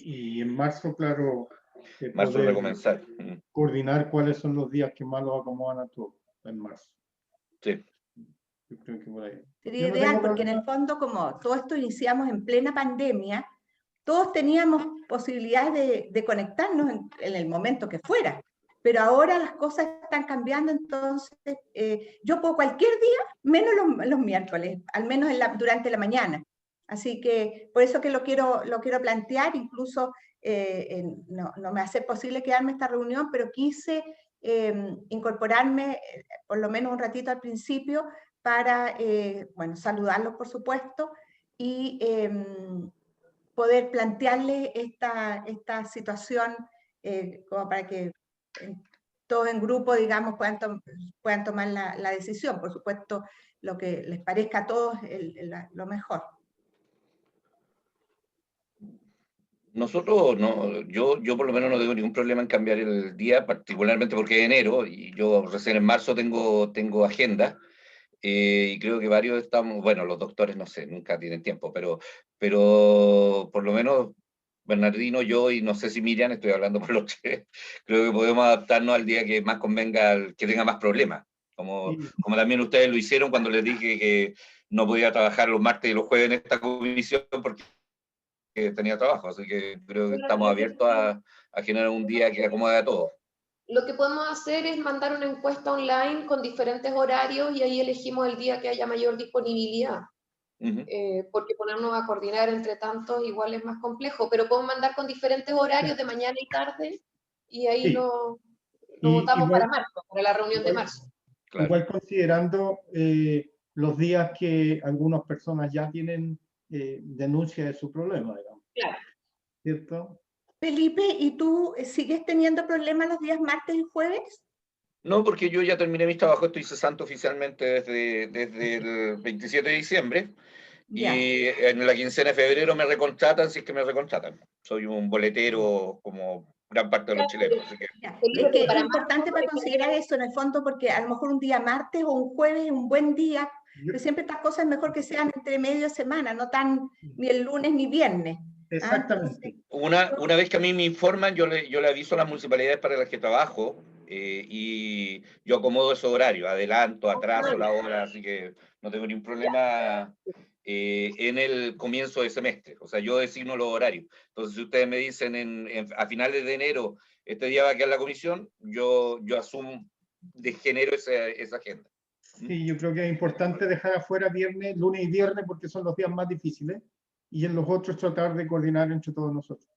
Y en marzo, claro, Marzo poder recomenzar. coordinar cuáles son los días que más los acomodan a todos en marzo. Sí. Yo creo que por ahí. Sería Yo no ideal, tengo porque en el problema. fondo, como todo esto iniciamos en plena pandemia, todos teníamos posibilidades de conectarnos en el momento que fuera, pero ahora las cosas están cambiando, entonces yo puedo cualquier día, menos los miércoles, al menos durante la mañana. Así que por eso que lo quiero plantear, incluso no me hace posible quedarme esta reunión, pero quise incorporarme por lo menos un ratito al principio para, bueno, saludarlos por supuesto, y poder plantearles esta situación como para que todos en grupo, digamos, puedan tomar la decisión. Por supuesto, lo que les parezca a todos lo mejor. Nosotros, no, yo por lo menos no tengo ningún problema en cambiar el día, particularmente porque es enero y yo recién en marzo tengo agenda. Y creo que varios estamos, bueno, los doctores no sé, nunca tienen tiempo, pero por lo menos Bernardino, yo y no sé si Miriam, estoy hablando por los tres, creo que podemos adaptarnos al día que más convenga, al que tenga más problemas. Como también ustedes lo hicieron cuando les dije que no podía trabajar los martes y los jueves en esta comisión porque tenía trabajo, así que creo que estamos abiertos a generar un día que acomode a todos. Lo que podemos hacer es mandar una encuesta online con diferentes horarios y ahí elegimos el día que haya mayor disponibilidad. Porque ponernos a coordinar entre tantos igual es más complejo, pero podemos mandar con diferentes horarios de mañana y tarde y ahí lo votamos para marzo, para la reunión de marzo. Claro. Igual considerando los días que algunas personas ya tienen denuncia de su problema, digamos. Claro. ¿Cierto? Felipe, ¿y tú sigues teniendo problemas los días martes y jueves? No, porque yo ya terminé mis trabajos, estoy cesante oficialmente desde el 27 de diciembre. Ya. Y en la quincena de febrero me recontratan, si es que me recontratan. Soy un boletero como gran parte de los chilenos. Así que... Es que es importante para considerar eso en el fondo, porque a lo mejor un día martes o un jueves es un buen día, pero siempre estas cosas es mejor que sean entre medio de semana, no tan ni el lunes ni viernes. Exactamente. Una vez que a mí me informan, yo le aviso a las municipalidades para las que trabajo y yo acomodo esos horarios, adelanto, atraso la hora, así que no tengo ningún problema en el comienzo de semestre. O sea, yo designo los horarios. Entonces, si ustedes me dicen a finales de enero, este día va a quedar la comisión, yo asumo, genero esa agenda. Sí, yo creo que es importante dejar afuera viernes, lunes y viernes porque son los días más difíciles y en los otros tratar de coordinar entre todos nosotros.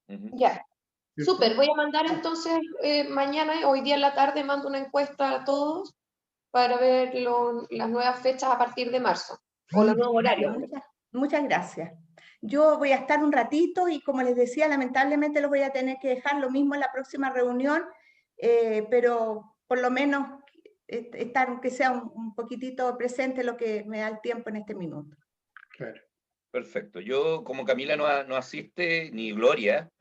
Ya, súper. Voy a mandar entonces mañana, hoy día en la tarde, mando una encuesta a todos para ver las nuevas fechas a partir de marzo, o los nuevos horarios. Muchas gracias. Yo voy a estar un ratito y como les decía, lamentablemente los voy a tener que dejar lo mismo en la próxima reunión, pero por lo menos estar, aunque sea un poquitito presente, lo que me da el tiempo en este minuto. Claro. Perfecto. Yo, como Camila no asiste, ni Gloria,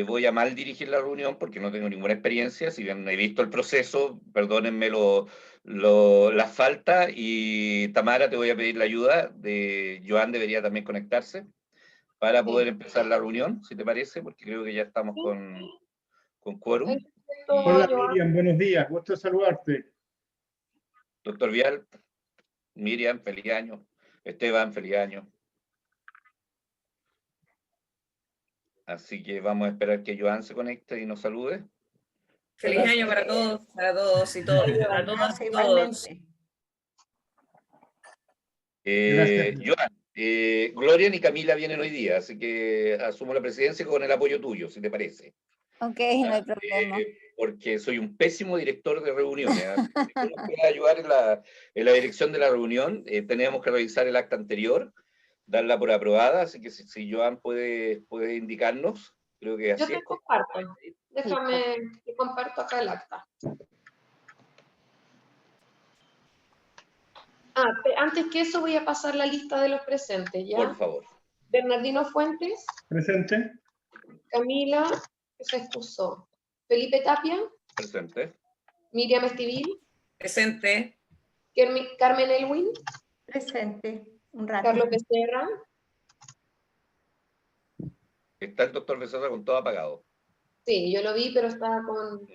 voy a mal dirigir la reunión porque no tengo ninguna experiencia. Si bien he visto el proceso, perdónenme las faltas. Y Tamara, te voy a pedir la ayuda de Joan, debería también conectarse para poder empezar la reunión, si te parece, porque creo que ya estamos con quórum. Hola Miriam, buenos días, gusto saludarte. Doctor Vial, Miriam, feliz año. Esteban, feliz año. Así que vamos a esperar que Joan se conecte y nos salude. Feliz año para todos y todas. Para todas y todos. Joan, Gloria y Camila vienen hoy día, así que asumo la presidencia con el apoyo tuyo, si te parece. Ok, no hay problema. Porque soy un pésimo director de reuniones. Si tú nos puedes ayudar en la dirección de la reunión, tenemos que revisar el acta anterior, darla por aprobada, así que si Joan puede indicarnos, creo que así Yo te comparto. Déjame que comparto acá el acta. Antes que eso voy a pasar la lista de los presentes, ¿ya? Por favor. Bernardino Fuentes. Presente. Camila, que se excusó. Felipe Tapia. Presente. Miriam Estivil. Presente. Carmen Elwin. Presente. Un rato. Carlos Becerra. Está el doctor Becerra con todo apagado. Sí, yo lo vi, pero estaba con...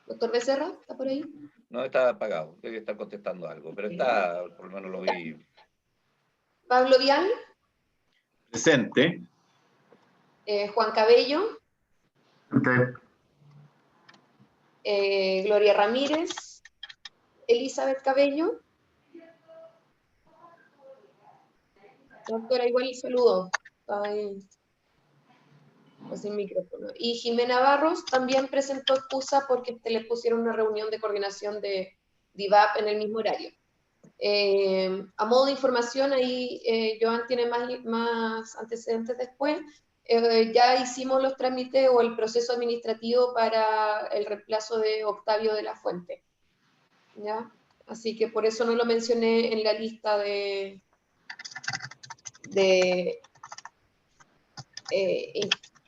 ¿Doctor Becerra? ¿Está por ahí? No, está apagado, debe estar contestando algo, pero está, por lo menos lo vi. Pablo Vial, Presente. Juan Cabello, Gloria Ramírez, Elizabeth Cabello. Doctora, igual saludo. Está ahí. Sin micrófono. Y Jimena Barros también presentó excusa porque le pusieron una reunión de coordinación de DIVAP en el mismo horario. A modo de información, ahí Joan tiene más antecedentes después. Ya hicimos los trámites o el proceso administrativo para el reemplazo de Octavio de la Fuente. ¿Ya? Así que por eso no lo mencioné en la lista de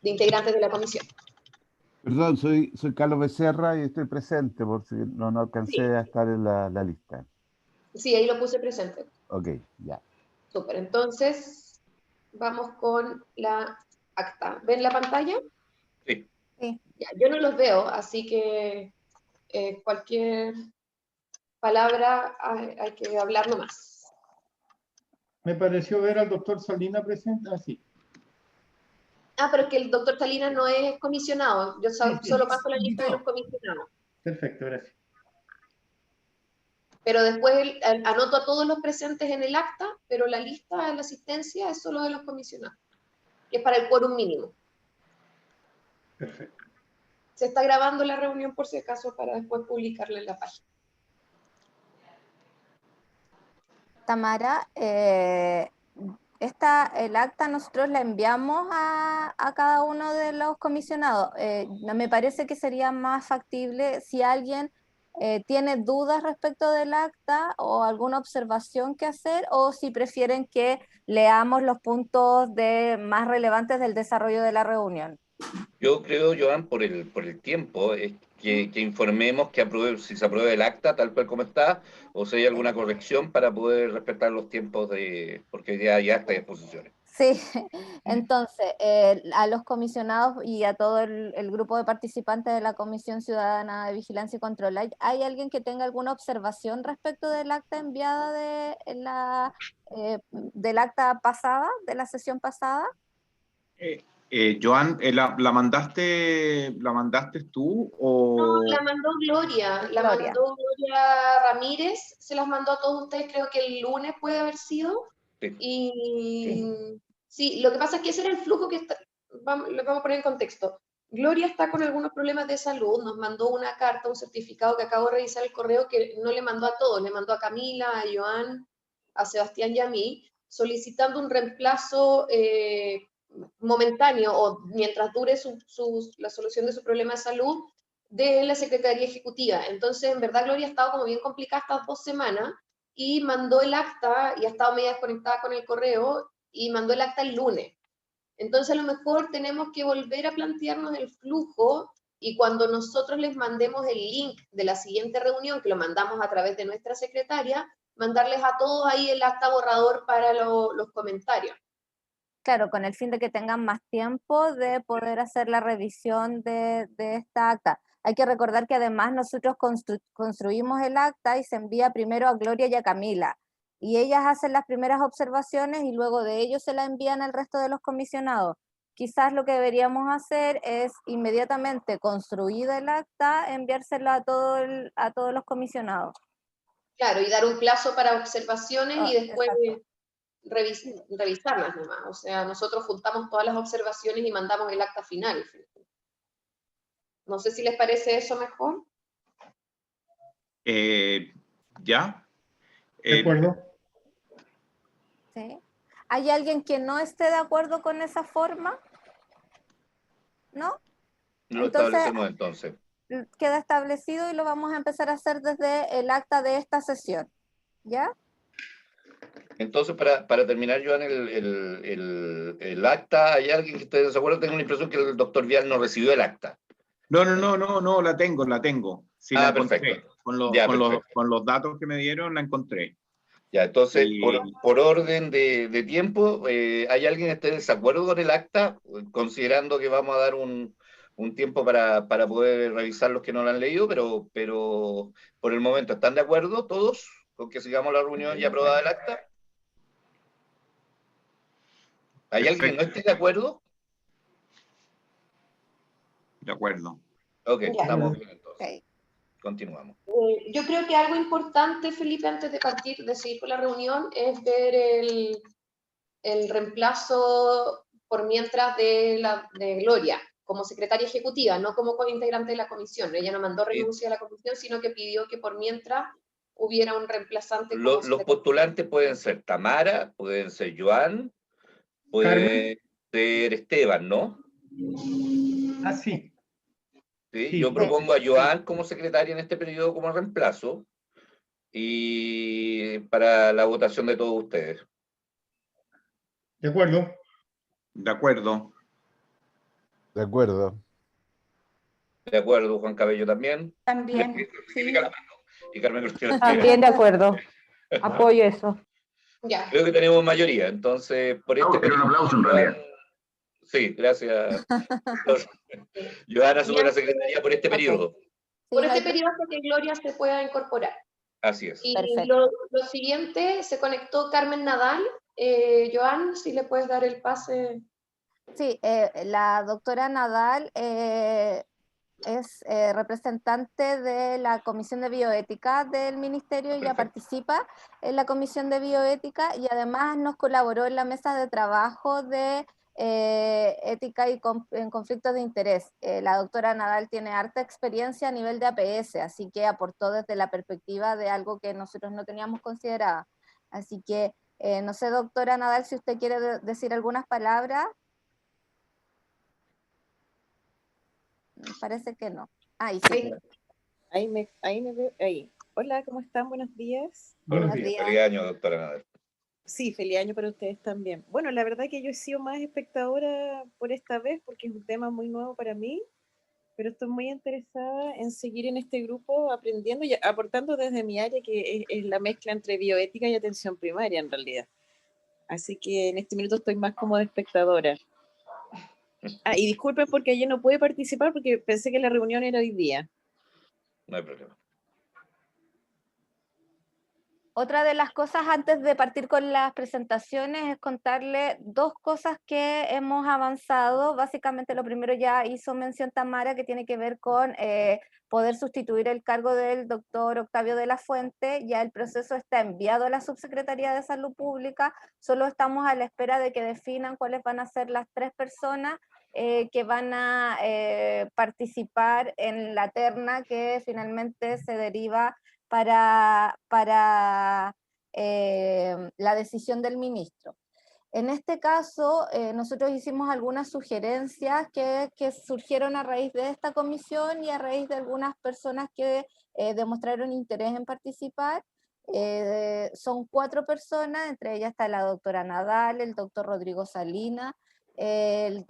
integrantes de la comisión. Perdón, soy Carlos Becerra y estoy presente, por si no alcancé Sí. a estar en la lista. Sí, ahí lo puse presente. Ok, ya. Súper, entonces vamos con la acta. ¿Ven la pantalla? Sí. Sí. Ya, yo no los veo, así que cualquier palabra hay que hablar nomás. Me pareció ver al doctor Salina presente. Ah, sí. Ah, pero es que el doctor Salinas no es comisionado. Yo solo paso la lista de los comisionados. Perfecto, gracias. Pero después anoto a todos los presentes en el acta, pero la lista de la asistencia es solo de los comisionados, que es para el quórum mínimo. Perfecto. Se está grabando la reunión por si acaso para después publicarla en la página. Tamara, el acta nosotros la enviamos a cada uno de los comisionados. Me parece que sería más factible si alguien tiene dudas respecto del acta o alguna observación que hacer, o si prefieren que leamos los puntos más relevantes del desarrollo de la reunión. Yo creo, Joan, por el tiempo, es que informemos que si se aprueba el acta tal cual como está, o si hay alguna corrección para poder respetar los tiempos porque ya está en exposiciones. Sí, entonces, a los comisionados y a todo el grupo de participantes de la Comisión Ciudadana de Vigilancia y Control, ¿hay alguien que tenga alguna observación respecto del acta enviada del acta pasada, de la sesión pasada? Joan, ¿la mandaste tú o...? No, la mandó Gloria, mandó Gloria Ramírez, se las mandó a todos ustedes, creo que el lunes puede haber sido. Sí. Y sí, lo que pasa es que ese era el flujo que lo vamos a poner en contexto. Gloria está con algunos problemas de salud, nos mandó una carta, un certificado que acabo de revisar el correo, que no le mandó a todos, le mandó a Camila, a Joan, a Sebastián y a mí, solicitando un reemplazo momentáneo o mientras dure la solución de su problema de salud de la Secretaría Ejecutiva. Entonces, en verdad, Gloria ha estado como bien complicada estas 2 semanas y mandó el acta y ha estado medio desconectada con el correo y mandó el acta el lunes. Entonces, a lo mejor tenemos que volver a plantearnos el flujo y cuando nosotros les mandemos el link de la siguiente reunión, que lo mandamos a través de nuestra secretaria, mandarles a todos ahí el acta borrador para los comentarios. Claro, con el fin de que tengan más tiempo de poder hacer la revisión de esta acta. Hay que recordar que además nosotros construimos el acta y se envía primero a Gloria y a Camila. Y ellas hacen las primeras observaciones y luego de ello se la envían al resto de los comisionados. Quizás lo que deberíamos hacer es inmediatamente construir el acta, enviárselo a todos los comisionados. Claro, y dar un plazo para observaciones y después... Exacto. Revisarlas nomás, o sea, nosotros juntamos todas las observaciones y mandamos el acta final. No sé si les parece eso mejor. ¿Ya? ¿De acuerdo? ¿Sí? ¿Hay alguien que no esté de acuerdo con esa forma? ¿No? Lo establecemos entonces. Queda establecido y lo vamos a empezar a hacer desde el acta de esta sesión. ¿Ya? Entonces, para terminar, Joan, el acta, ¿hay alguien que esté de desacuerdo? Tengo la impresión que el doctor Vial no recibió el acta. No, la tengo. Sí, la encontré. Perfecto. Con los datos que me dieron, la encontré. Ya, entonces, Y- por orden de tiempo, ¿hay alguien que esté en desacuerdo con el acta, considerando que vamos a dar un tiempo para poder revisar los que no lo han leído, pero por el momento, ¿están de acuerdo todos con que sigamos la reunión y aprobada el acta? ¿Hay alguien que no esté de acuerdo? De acuerdo. Ok, Ya. estamos bien entonces. Ok. Continuamos. Yo creo que algo importante, Felipe, antes de partir, de seguir con la reunión, es ver el reemplazo por mientras de Gloria, como secretaria ejecutiva, no como integrante de la comisión. Ella no mandó renuncia a la comisión, sino que pidió que por mientras hubiera un reemplazante. Como Los secretaria. postulantes pueden ser Tamara, pueden ser Joan, puede ser Esteban, ¿no? Ah, sí. Sí, Sí. yo propongo a Joan como secretaria en este periodo como reemplazo y para la votación de todos ustedes. De acuerdo. De acuerdo. De acuerdo. De acuerdo, Juan Cabello también. También, sí. Y Carmen Cristina. También de acuerdo. Apoyo eso. Ya. Creo que tenemos mayoría, entonces por este Era un aplauso en realidad. Sí, gracias. Joan asume la secretaría por este periodo. Por Sí, este no hay- periodo hasta que Gloria se pueda incorporar. Así es. Y Perfecto. lo siguiente, se conectó Carmen Nadal. Joan, si le puedes dar el pase. Sí, la doctora Nadal es representante de la Comisión de Bioética del Ministerio, ella Perfecto. participa en la Comisión de Bioética y además nos colaboró en la mesa de trabajo de ética y en conflictos de interés. La doctora Nadal tiene harta experiencia a nivel de APS, así que aportó desde la perspectiva de algo que nosotros no teníamos considerado. Así que, no sé, doctora Nadal, si usted quiere decir algunas palabras. Parece que no. Ahí sí. Ahí me veo. Ahí. Hola, ¿cómo están? Buenos días. Buenos Buenos días. días. Feliz año, doctora Nadal. Sí, feliz año para ustedes también. Bueno, la verdad que yo he sido más espectadora por esta vez porque es un tema muy nuevo para mí, pero estoy muy interesada en seguir en este grupo aprendiendo y aportando desde mi área, que es la mezcla entre bioética y atención primaria en realidad. Así que en este minuto estoy más como de espectadora. Ah, y disculpen porque ayer no pude participar porque pensé que la reunión era hoy día. No hay problema. Otra de las cosas antes de partir con las presentaciones es contarle dos cosas que hemos avanzado. Básicamente lo primero ya hizo mención Tamara, que tiene que ver con poder sustituir el cargo del doctor Octavio de la Fuente. Ya el proceso está enviado a la Subsecretaría de Salud Pública, solo estamos a la espera de que definan cuáles van a ser las 3 personas que van a participar en la terna que finalmente se deriva para la decisión del ministro. En este caso, nosotros hicimos algunas sugerencias que surgieron a raíz de esta comisión y a raíz de algunas personas que demostraron interés en participar. Son 4 personas, entre ellas está la doctora Nadal, el doctor Rodrigo Salina, la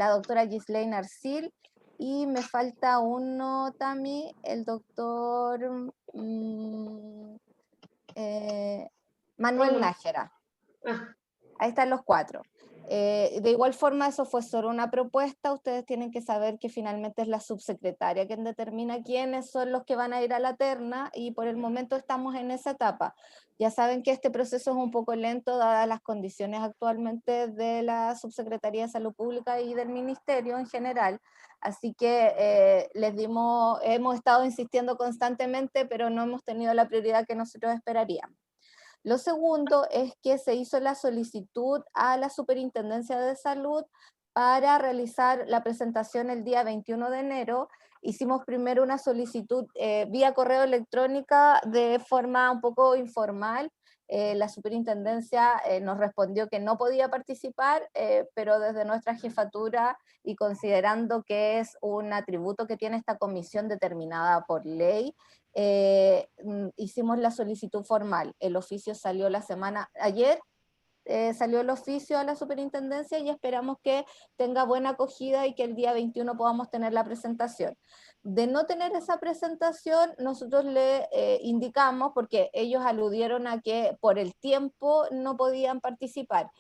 doctora Ghislaine Arcil, y me falta uno, Tami, el doctor Manuel Bueno. Nájera. Ah, Ahí están los 4. De igual forma, eso fue solo una propuesta. Ustedes tienen que saber que finalmente es la subsecretaria quien determina quiénes son los que van a ir a la terna y por el momento estamos en esa etapa. Ya saben que este proceso es un poco lento dadas las condiciones actualmente de la Subsecretaría de Salud Pública y del Ministerio en general. Así que hemos estado insistiendo constantemente, pero no hemos tenido la prioridad que nosotros esperaríamos. Lo segundo es que se hizo la solicitud a la Superintendencia de Salud para realizar la presentación el día 21 de enero. Hicimos primero una solicitud vía correo electrónica de forma un poco informal. La superintendencia nos respondió que no podía participar, pero desde nuestra jefatura y considerando que es un atributo que tiene esta comisión determinada por ley, hicimos la solicitud formal. El oficio salió la semana ayer salió el oficio a la superintendencia y esperamos que tenga buena acogida y que el día 21 podamos tener la presentación. De no tener esa presentación, nosotros le indicamos, porque ellos aludieron a que por el tiempo no podían participar.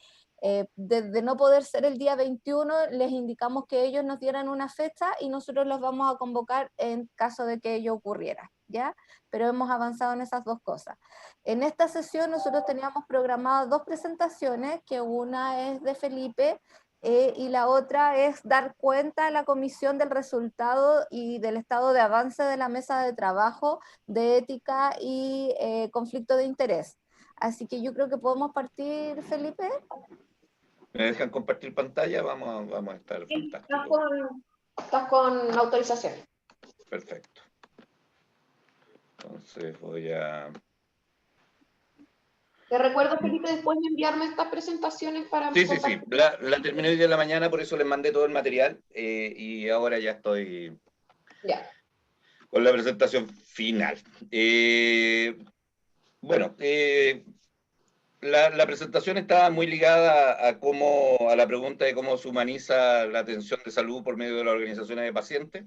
De no poder ser el día 21, les indicamos que ellos nos dieran una fecha y nosotros los vamos a convocar en caso de que ello ocurriera, ¿ya? Pero hemos avanzado en esas dos cosas. En esta sesión nosotros teníamos programadas 2 presentaciones, que una es de Felipe y la otra es dar cuenta a la comisión del resultado y del estado de avance de la mesa de trabajo de ética y conflicto de interés. Así que yo creo que podemos partir, Felipe. ¿Me dejan compartir pantalla? Vamos a estar fantástico. Estás con autorización. Perfecto. Entonces voy a... Te recuerdo, Felipe, después de enviarme estas presentaciones para... Sí. La terminé hoy de la mañana, por eso les mandé todo el material y ahora ya estoy con la presentación final. La presentación está muy ligada a la pregunta de cómo se humaniza la atención de salud por medio de las organizaciones de pacientes.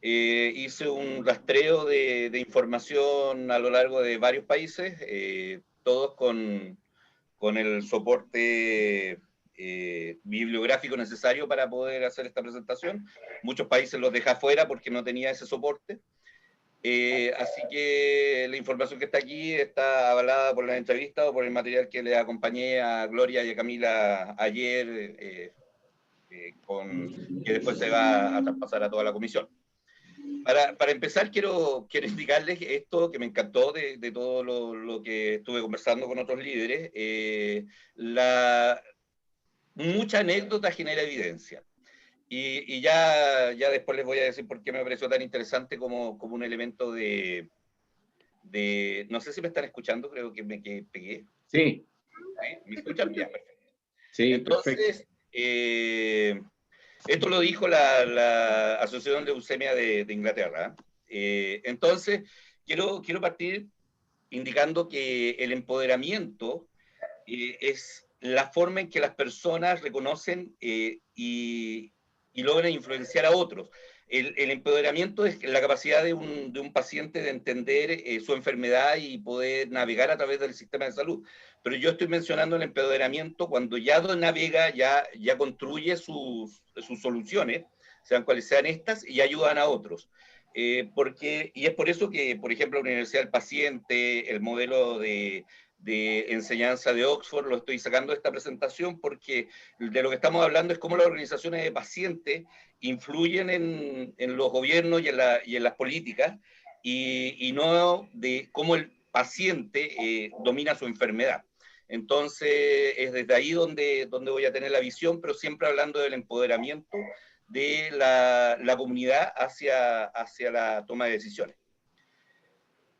Hice un rastreo de información a lo largo de varios países, todos con el soporte bibliográfico necesario para poder hacer esta presentación. Muchos países los dejé afuera porque no tenía ese soporte. Así que la información que está aquí está avalada por las entrevistas o por el material que le acompañé a Gloria y a Camila ayer, que después se va a traspasar a toda la comisión. Para empezar, quiero indicarles esto que me encantó de todo lo que estuve conversando con otros líderes. Mucha anécdota genera evidencia. Y ya después les voy a decir por qué me pareció tan interesante como un elemento de... No sé si me están escuchando, creo que me pegué. Sí. ¿Me escuchan? Ya, perfecto. Sí, entonces, esto lo dijo la Asociación de Leucemia de Inglaterra. Entonces, quiero partir indicando que el empoderamiento es la forma en que las personas reconocen y logran influenciar a otros. El empoderamiento es la capacidad de un paciente de entender su enfermedad y poder navegar a través del sistema de salud. Pero yo estoy mencionando el empoderamiento cuando ya navega, ya construye sus soluciones, sean cuales sean estas, y ayudan a otros. Y es por eso que, por ejemplo, la Universidad del Paciente, el modelo de enseñanza de Oxford, lo estoy sacando de esta presentación porque de lo que estamos hablando es cómo las organizaciones de pacientes influyen en los gobiernos y en las políticas y no de cómo el paciente domina su enfermedad. Entonces, es desde ahí donde voy a tener la visión, pero siempre hablando del empoderamiento de la comunidad hacia la toma de decisiones.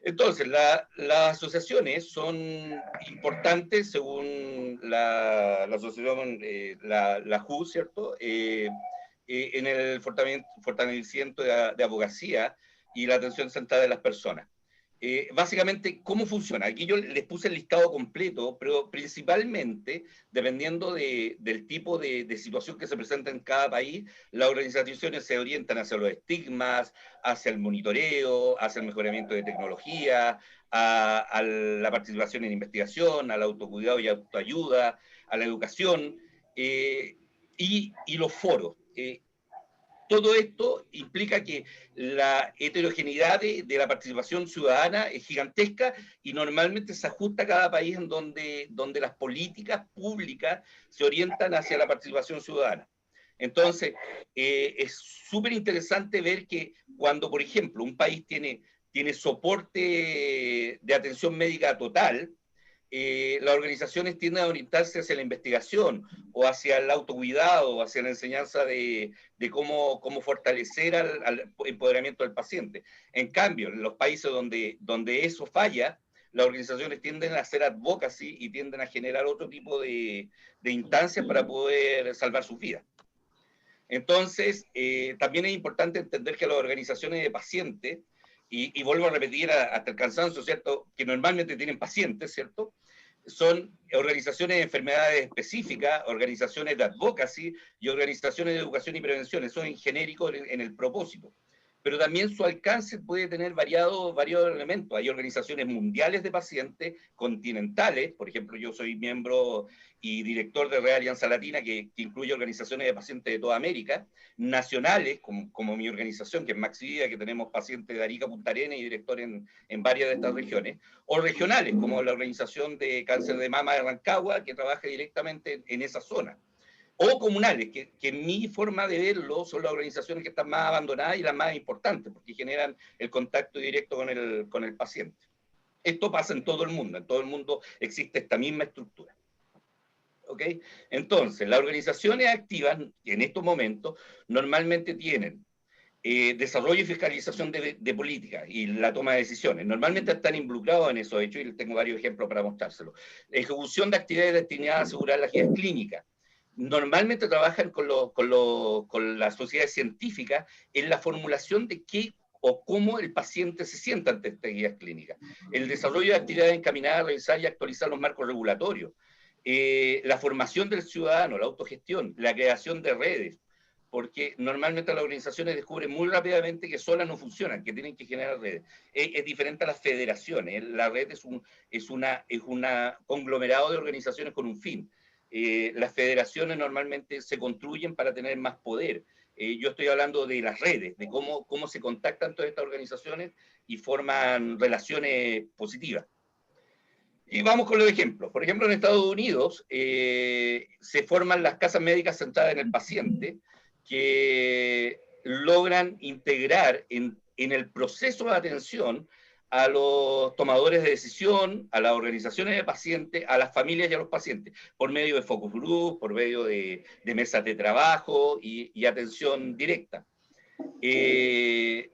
Entonces, las asociaciones son importantes según la asociación, la WHO, ¿cierto? En el fortalecimiento de abogacía y la atención centrada de las personas. Básicamente, ¿cómo funciona? Aquí yo les puse el listado completo, pero principalmente, dependiendo del tipo de situación que se presenta en cada país, las organizaciones se orientan hacia los estigmas, hacia el monitoreo, hacia el mejoramiento de tecnología, a la participación en investigación, al autocuidado y autoayuda, a la educación y los foros. Todo esto implica que la heterogeneidad de la participación ciudadana es gigantesca y normalmente se ajusta a cada país en donde las políticas públicas se orientan hacia la participación ciudadana. Entonces, es súper interesante ver que cuando, por ejemplo, un país tiene soporte de atención médica total, las organizaciones tienden a orientarse hacia la investigación o hacia el autocuidado, hacia la enseñanza de cómo fortalecer al empoderamiento del paciente. En cambio, en los países donde eso falla, las organizaciones tienden a hacer advocacy y tienden a generar otro tipo de instancias para poder salvar sus vidas. Entonces, también es importante entender que las organizaciones de pacientes, y vuelvo a repetir hasta el cansancio, ¿cierto?, que normalmente tienen pacientes, ¿cierto?, son organizaciones de enfermedades específicas, organizaciones de advocacy y organizaciones de educación y prevención. Eso en genérico en el propósito. Pero también su alcance puede tener varios elementos. Hay organizaciones mundiales de pacientes, continentales, por ejemplo, yo soy miembro y director de Red Alianza Latina, que incluye organizaciones de pacientes de toda América, nacionales, como mi organización, que es Maxi Vida, que tenemos pacientes de Arica, Punta Arenas y director en varias de estas regiones, o regionales, como la Organización de Cáncer de Mama de Rancagua, que trabaja directamente en esa zona. O comunales, que en mi forma de verlo son las organizaciones que están más abandonadas y las más importantes, porque generan el contacto directo con el paciente. Esto pasa en todo el mundo existe esta misma estructura. ¿Ok? Entonces, las organizaciones activas en estos momentos normalmente tienen desarrollo y fiscalización de políticas y la toma de decisiones. Normalmente están involucrados en esos hechos y tengo varios ejemplos para mostrárselos. Ejecución de actividades destinadas a asegurar la guía clínica. Normalmente trabajan con las sociedades científicas en la formulación de qué o cómo el paciente se sienta ante estas guías clínicas. El desarrollo de actividades encaminadas a revisar y actualizar los marcos regulatorios. La formación del ciudadano, la autogestión, la creación de redes, porque normalmente las organizaciones descubren muy rápidamente que solas no funcionan, que tienen que generar redes. Es diferente a las federaciones. La red es un conglomerado de organizaciones con un fin. Las federaciones normalmente se construyen para tener más poder. Yo estoy hablando de las redes, de cómo se contactan todas estas organizaciones y forman relaciones positivas. Y vamos con los ejemplos. Por ejemplo, en Estados Unidos se forman las casas médicas centradas en el paciente, que logran integrar en el proceso de atención a los tomadores de decisión, a las organizaciones de pacientes, a las familias y a los pacientes, por medio de focus group, por medio de mesas de trabajo y atención directa. ¿Qué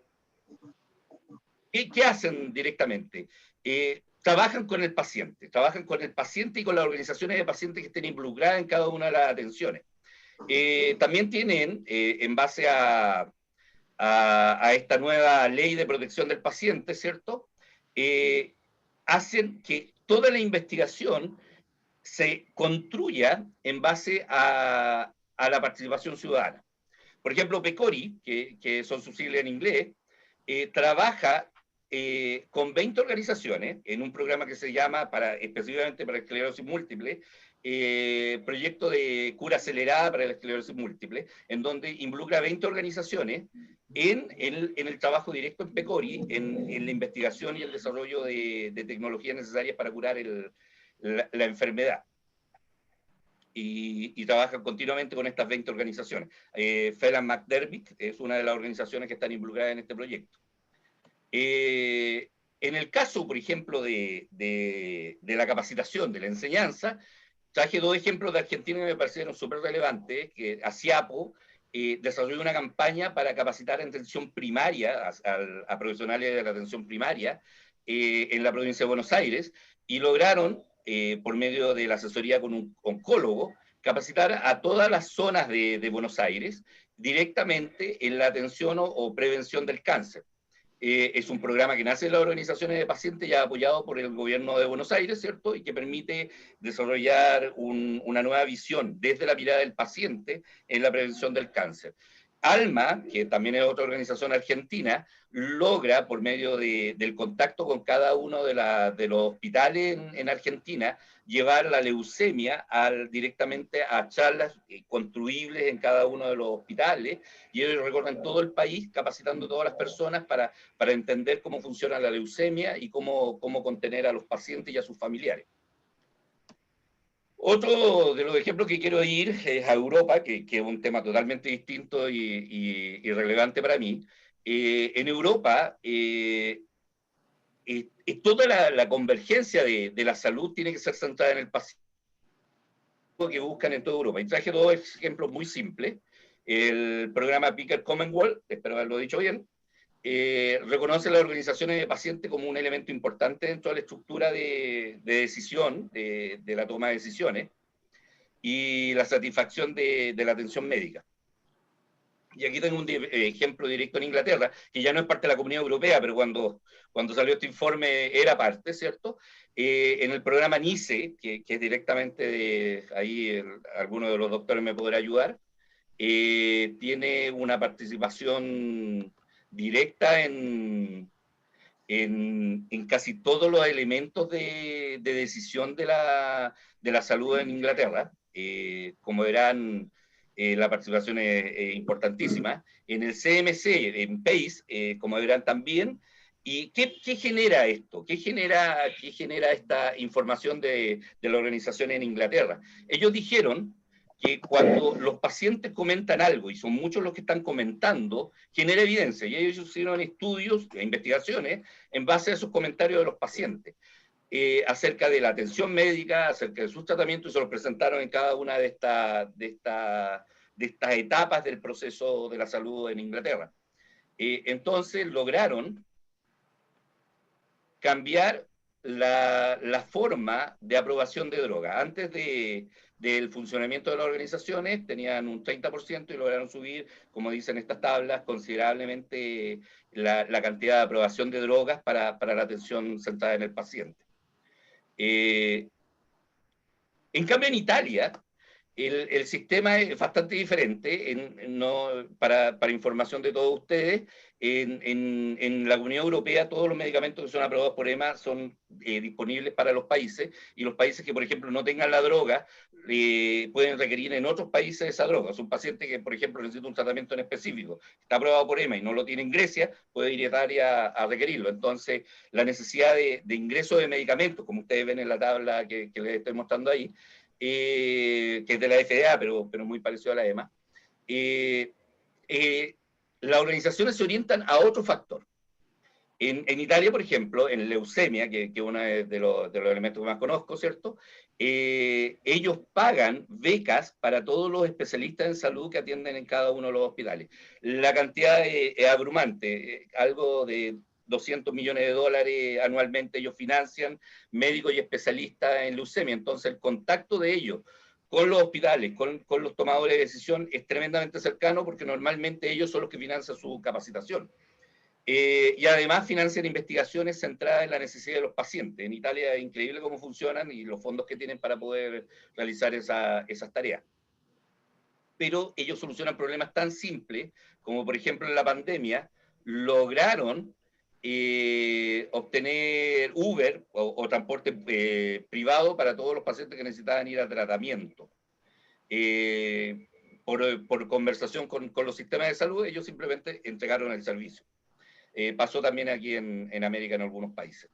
hacen directamente? Trabajan con el paciente y con las organizaciones de pacientes que estén involucradas en cada una de las atenciones. También tienen, en base a esta nueva ley de protección del paciente, ¿cierto? Hacen que toda la investigación se construya en base a la participación ciudadana. Por ejemplo, PECORI, que son sus siglas en inglés, trabaja con 20 organizaciones en un programa que se llama, específicamente para esclerosis múltiple, proyecto de cura acelerada para la esclerosis múltiple, en donde involucra 20 organizaciones en el trabajo directo en PECORI, en la investigación y el desarrollo de tecnologías necesarias para curar la enfermedad. Y trabajan continuamente con estas 20 organizaciones. Phelan McDermott es una de las organizaciones que están involucradas en este proyecto. En el caso, por ejemplo, de la capacitación, de la enseñanza, traje 2 ejemplos de Argentina que me parecieron súper relevantes, que ASIAPO desarrolló una campaña para capacitar en atención primaria, a profesionales de la atención primaria, en la provincia de Buenos Aires, y lograron, por medio de la asesoría con un oncólogo, capacitar a todas las zonas de Buenos Aires directamente en la atención o prevención del cáncer. Es un programa que nace de las organizaciones de pacientes ya apoyado por el gobierno de Buenos Aires, ¿cierto? Y que permite desarrollar una nueva visión desde la mirada del paciente en la prevención del cáncer. ALMA, que también es otra organización argentina, logra, por medio del contacto con cada uno de los hospitales en Argentina, llevar la leucemia directamente a charlas construibles en cada uno de los hospitales, y ellos recorren todo el país capacitando a todas las personas para entender cómo funciona la leucemia y cómo contener a los pacientes y a sus familiares. Otro de los ejemplos que quiero ir es a Europa, que es un tema totalmente distinto y relevante para mí. En Europa, toda la convergencia de la salud tiene que ser centrada en el paciente, que buscan en toda Europa. Y traje 2 ejemplos muy simples. El programa Picker Commonwealth, espero haberlo dicho bien, reconoce las organizaciones de pacientes como un elemento importante dentro de la estructura de decisión, de la toma de decisiones, y la satisfacción de la atención médica. Y aquí tengo un ejemplo directo en Inglaterra, que ya no es parte de la Comunidad Europea, pero cuando salió este informe era parte, ¿cierto? En el programa NICE, que es directamente de ahí, alguno de los doctores me podrá ayudar, tiene una participación directa en casi todos los elementos de decisión de la salud en Inglaterra. Como verán, la participación es importantísima. En el CMC, en PACE, como verán también. ¿Y qué genera esto? ¿Qué genera esta información de la organización en Inglaterra? Ellos dijeron que cuando los pacientes comentan algo, y son muchos los que están comentando, genera evidencia. Y ellos hicieron estudios e investigaciones en base a esos comentarios de los pacientes, acerca de la atención médica, acerca de sus tratamientos, y se los presentaron en cada una de estas etapas del proceso de la salud en Inglaterra. Entonces lograron cambiar la forma de aprobación de droga. Antes del funcionamiento de las organizaciones tenían un 30% y lograron subir, como dicen estas tablas, considerablemente la cantidad de aprobación de drogas para la atención centrada en el paciente. En cambio, en Italia, el sistema es bastante diferente. Para información de todos ustedes, en la Unión Europea todos los medicamentos que son aprobados por EMA son disponibles para los países, y los países que, por ejemplo, no tengan la droga pueden requerir en otros países esa droga. Es un paciente que, por ejemplo, necesita un tratamiento en específico, está aprobado por EMA y no lo tiene en Grecia, puede ir a Italia a requerirlo. Entonces, la necesidad de ingreso de medicamentos, como ustedes ven en la tabla que les estoy mostrando ahí, que es de la FDA, pero muy parecido a la EMA, las organizaciones se orientan a otro factor. En Italia, por ejemplo, en leucemia, que es uno de los elementos que más conozco, ¿cierto? Ellos pagan becas para todos los especialistas en salud que atienden en cada uno de los hospitales. La cantidad es abrumante, algo de $200 millones anualmente ellos financian médicos y especialistas en leucemia. Entonces el contacto de ellos con los hospitales, con los tomadores de decisión es tremendamente cercano, porque normalmente ellos son los que financian su capacitación. Y además financian investigaciones centradas en la necesidad de los pacientes. En Italia es increíble cómo funcionan y los fondos que tienen para poder realizar esas tareas. Pero ellos solucionan problemas tan simples como, por ejemplo, en la pandemia, lograron obtener Uber o transporte privado para todos los pacientes que necesitaban ir a tratamiento. Por conversación con los sistemas de salud, ellos simplemente entregaron el servicio. Pasó también aquí en América, en algunos países.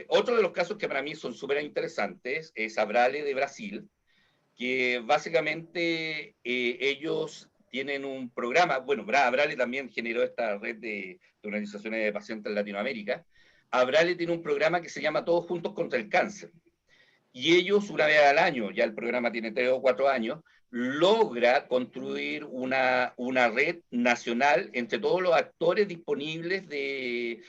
Otro de los casos que para mí son súper interesantes es Abrale de Brasil, que básicamente ellos tienen un programa. Bueno, Abrale también generó esta red de organizaciones de pacientes en Latinoamérica. Abrale tiene un programa que se llama Todos Juntos contra el Cáncer. Y ellos, una vez al año, ya el programa tiene 3 o 4 años, logra construir una red nacional entre todos los actores disponibles que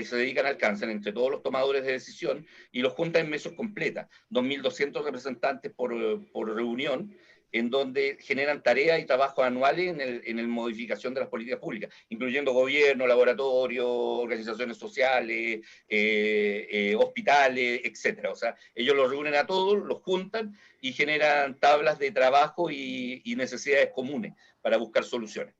se dedican al cáncer, entre todos los tomadores de decisión, y los junta en mesas completas, 2.200 representantes por reunión, en donde generan tareas y trabajos anuales en la modificación de las políticas públicas, incluyendo gobierno, laboratorios, organizaciones sociales, hospitales, etc. O sea, ellos los reúnen a todos, los juntan y generan tablas de trabajo y necesidades comunes para buscar soluciones.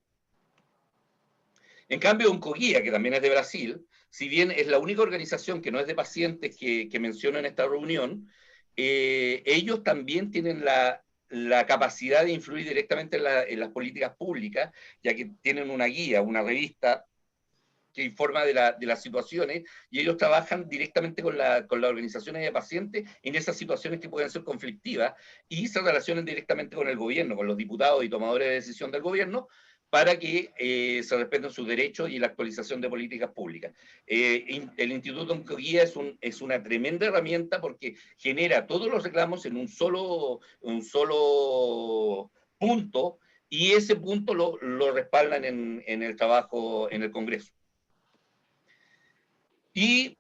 En cambio, Oncoguía, que también es de Brasil, si bien es la única organización que no es de pacientes que menciono en esta reunión, ellos también tienen la capacidad de influir directamente en las políticas públicas, ya que tienen una guía, una revista que informa de las situaciones, y ellos trabajan directamente con las organizaciones de pacientes en esas situaciones que pueden ser conflictivas, y se relacionan directamente con el gobierno, con los diputados y tomadores de decisión del gobierno, para que se respeten sus derechos y la actualización de políticas públicas. El Instituto Oncoguía es una tremenda herramienta, porque genera todos los reclamos en un solo punto, y ese punto lo respaldan en el trabajo en el Congreso. Y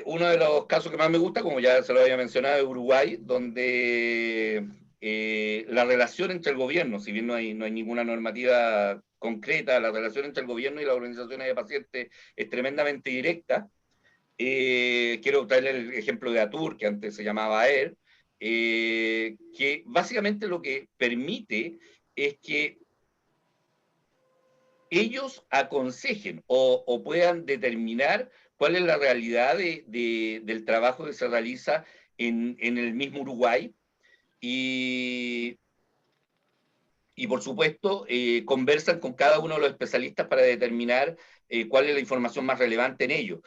uno de los casos que más me gusta, como ya se lo había mencionado, es Uruguay, donde la relación entre el gobierno, si bien no hay ninguna normativa concreta, la relación entre el gobierno y las organizaciones de pacientes es tremendamente directa. Quiero traerle el ejemplo de ATUR, que antes se llamaba AER, que básicamente lo que permite es que ellos aconsejen o puedan determinar cuál es la realidad del trabajo que se realiza en el mismo Uruguay, y por supuesto conversan con cada uno de los especialistas para determinar cuál es la información más relevante en ello.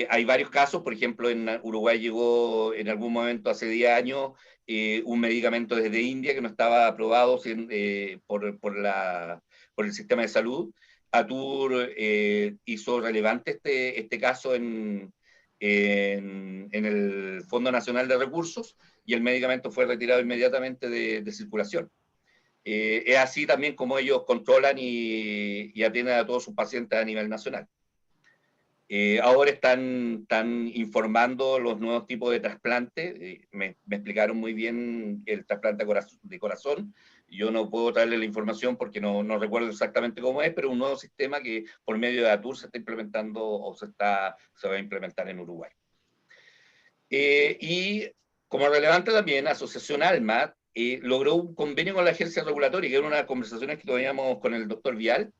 Hay varios casos, por ejemplo, en Uruguay llegó en algún momento hace 10 años un medicamento desde India que no estaba aprobado por el sistema de salud. ATUR hizo relevante este caso en el Fondo Nacional de Recursos, y el medicamento fue retirado inmediatamente de circulación. Es así también como ellos controlan y atienden a todos sus pacientes a nivel nacional. Ahora están informando los nuevos tipos de trasplante. Me explicaron muy bien el trasplante de corazón. Yo no puedo traerle la información porque no recuerdo exactamente cómo es, pero un nuevo sistema que por medio de ATUR se está implementando o se va a implementar en Uruguay. Y como relevante también, Asociación ALMA logró un convenio con la agencia regulatoria, que era una de las conversaciones que teníamos con el doctor Vial,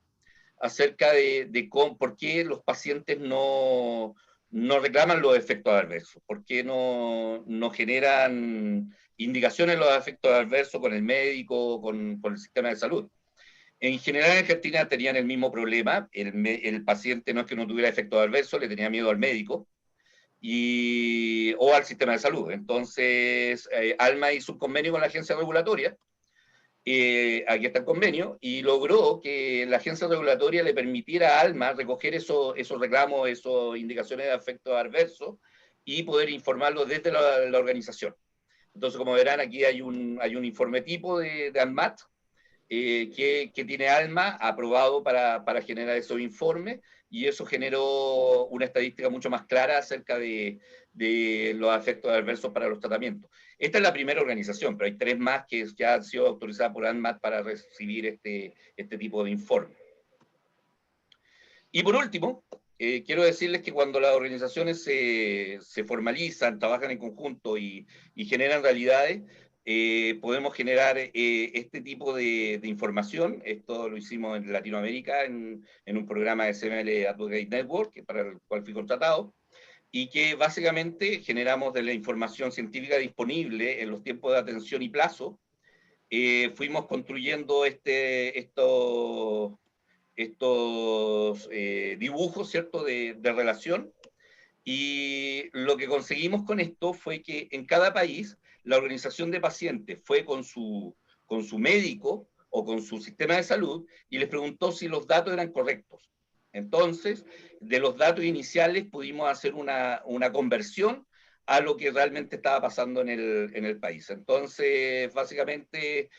acerca de por qué los pacientes no reclaman los efectos adversos, por qué no generan indicaciones de los efectos adversos con el médico, con el sistema de salud. En general en Argentina tenían el mismo problema, el paciente no es que no tuviera efectos adversos, le tenía miedo al médico, o al sistema de salud. Entonces, ALMA hizo un convenio con la agencia regulatoria, aquí está el convenio, y logró que la agencia regulatoria le permitiera a ALMA recoger esos reclamos, esas indicaciones de efectos adversos, y poder informarlo desde la organización. Entonces, como verán, aquí hay un informe tipo de ANMAT, que tiene ALMA aprobado para generar esos informes, y eso generó una estadística mucho más clara acerca de los efectos adversos para los tratamientos. Esta es la primera organización, pero hay 3 más que ya han sido autorizadas por ANMAT para recibir este tipo de informe. Y por último, quiero decirles que cuando las organizaciones se formalizan, trabajan en conjunto y generan realidades, podemos generar este tipo de información. Esto lo hicimos en Latinoamérica en un programa de CML Advocate Network, para el cual fui contratado, y que básicamente generamos de la información científica disponible en los tiempos de atención y plazo. Fuimos construyendo estos dibujos, ¿cierto?, de relación, y lo que conseguimos con esto fue que en cada país la organización de pacientes fue con su médico o con su sistema de salud y les preguntó si los datos eran correctos. Entonces, de los datos iniciales pudimos hacer una conversión a lo que realmente estaba pasando en el país. Entonces, básicamente,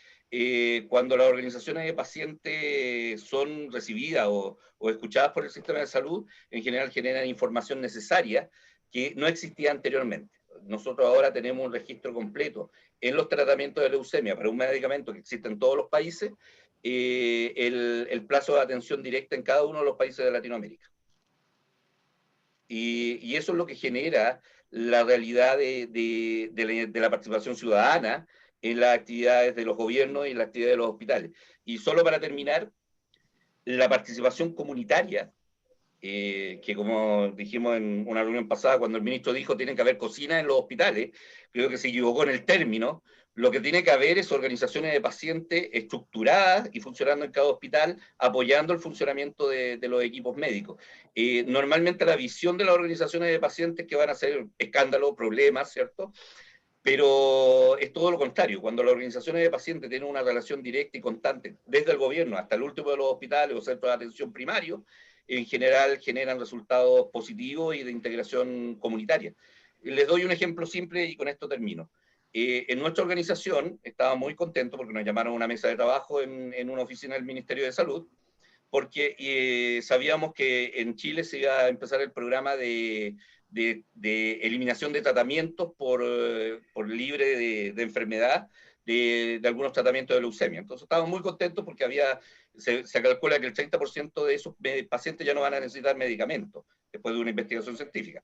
cuando las organizaciones de pacientes son recibidas o escuchadas por el sistema de salud, en general generan información necesaria que no existía anteriormente. Nosotros ahora tenemos un registro completo en los tratamientos de leucemia para un medicamento que existe en todos los países, el plazo de atención directa en cada uno de los países de Latinoamérica. Y eso es lo que genera la realidad de la participación ciudadana en las actividades de los gobiernos y en las actividades de los hospitales. Y solo para terminar, la participación comunitaria, que como dijimos en una reunión pasada, cuando el ministro dijo tienen que haber cocina en los hospitales, creo que se equivocó en el término. Lo que tiene que haber es organizaciones de pacientes estructuradas y funcionando en cada hospital, apoyando el funcionamiento de los equipos médicos. Normalmente la visión de las organizaciones de pacientes que van a ser escándalos, problemas, ¿cierto? Pero es todo lo contrario. Cuando las organizaciones de pacientes tienen una relación directa y constante, desde el gobierno hasta el último de los hospitales o centros de atención primario, en general generan resultados positivos y de integración comunitaria. Les doy un ejemplo simple y con esto termino. En nuestra organización estaba muy contento porque nos llamaron a una mesa de trabajo en una oficina del Ministerio de Salud, porque sabíamos que en Chile se iba a empezar el programa de eliminación de tratamientos por libre de enfermedad, de algunos tratamientos de leucemia. Entonces estábamos muy contentos porque se calcula que el 30% de esos pacientes ya no van a necesitar medicamentos después de una investigación científica.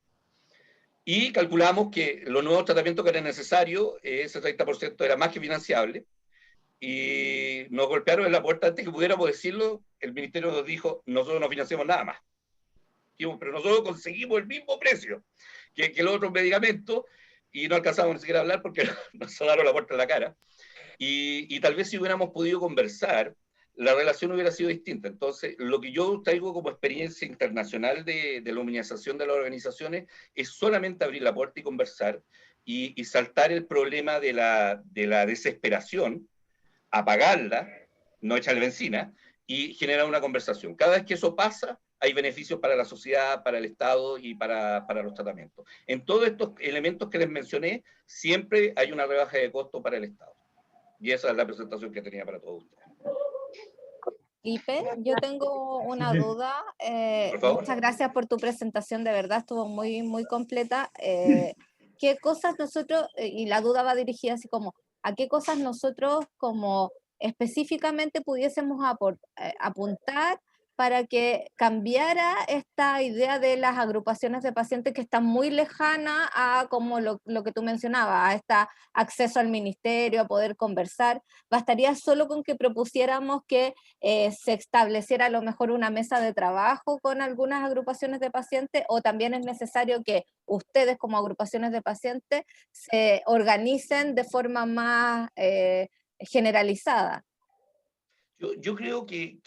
Y calculamos que los nuevos tratamientos que eran necesarios, ese 30% era más que financiable, y nos golpearon en la puerta antes que pudiéramos decirlo. El ministerio nos dijo, nosotros no financiamos nada más. Dijimos, pero nosotros conseguimos el mismo precio que los otros medicamentos, y no alcanzamos ni siquiera a hablar porque nos cerraron la puerta en la cara. Y tal vez si hubiéramos podido conversar, la relación hubiera sido distinta. Entonces, lo que yo traigo como experiencia internacional de la humanización de las organizaciones es solamente abrir la puerta y conversar, y saltar el problema de la desesperación, apagarla, no echarle benzina, y generar una conversación. Cada vez que eso pasa, hay beneficios para la sociedad, para el Estado y para los tratamientos. En todos estos elementos que les mencioné, siempre hay una rebaja de costo para el Estado. Y esa es la presentación que tenía para todos ustedes. Felipe, yo tengo una duda. Por favor. Muchas gracias por tu presentación, de verdad estuvo muy, muy completa. ¿Qué cosas nosotros, y la duda va dirigida así como, a qué cosas nosotros como específicamente pudiésemos apuntar para que cambiara esta idea de las agrupaciones de pacientes que están muy lejana a como lo que tú mencionabas, a este acceso al ministerio, a poder conversar? ¿Bastaría solo con que propusiéramos que se estableciera a lo mejor una mesa de trabajo con algunas agrupaciones de pacientes, o también es necesario que ustedes como agrupaciones de pacientes se organicen de forma más generalizada? Yo creo que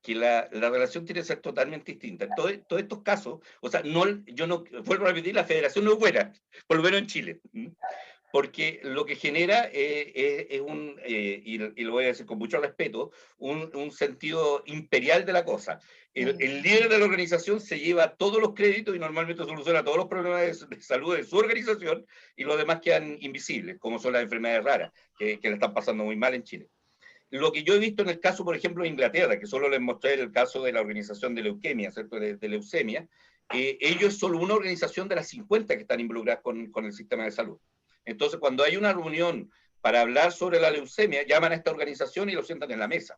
la relación tiene que ser totalmente distinta. En todos estos casos, o sea, yo no vuelvo a repetir, la federación no es buena, por lo menos en Chile, porque lo que genera es y lo voy a decir con mucho respeto, un sentido imperial de la cosa. El líder de la organización se lleva todos los créditos y normalmente soluciona todos los problemas de salud de su organización, y los demás quedan invisibles, como son las enfermedades raras, que le están pasando muy mal en Chile. Lo que yo he visto en el caso, por ejemplo, de Inglaterra, que solo les mostré el caso de la organización de leuquemia, ¿cierto? De leucemia, ellos son una organización de las 50 que están involucradas con el sistema de salud. Entonces, cuando hay una reunión para hablar sobre la leucemia, llaman a esta organización y lo sientan en la mesa.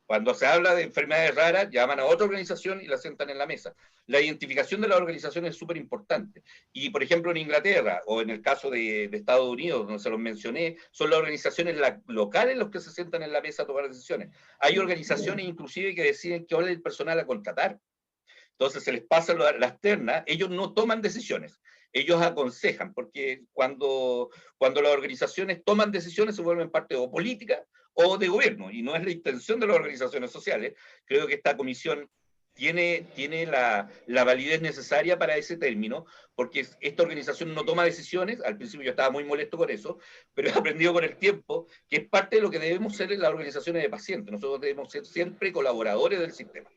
Cuando se habla de enfermedades raras, llaman a otra organización y la sientan en la mesa. La identificación de las organizaciones es súper importante. Y, por ejemplo, en Inglaterra, o en el caso de Estados Unidos, donde se los mencioné, son las organizaciones locales los que se sientan en la mesa a tomar decisiones. Hay organizaciones inclusive que deciden qué hora el personal a contratar. Entonces se les pasa las ternas, ellos no toman decisiones, ellos aconsejan, porque cuando las organizaciones toman decisiones se vuelven parte o política o de gobierno, y no es la intención de las organizaciones sociales. Creo que esta comisión tiene la validez necesaria para ese término, porque esta organización no toma decisiones. Al principio yo estaba muy molesto con eso, pero he aprendido con el tiempo que es parte de lo que debemos ser en las organizaciones de pacientes. Nosotros debemos ser siempre colaboradores del sistema.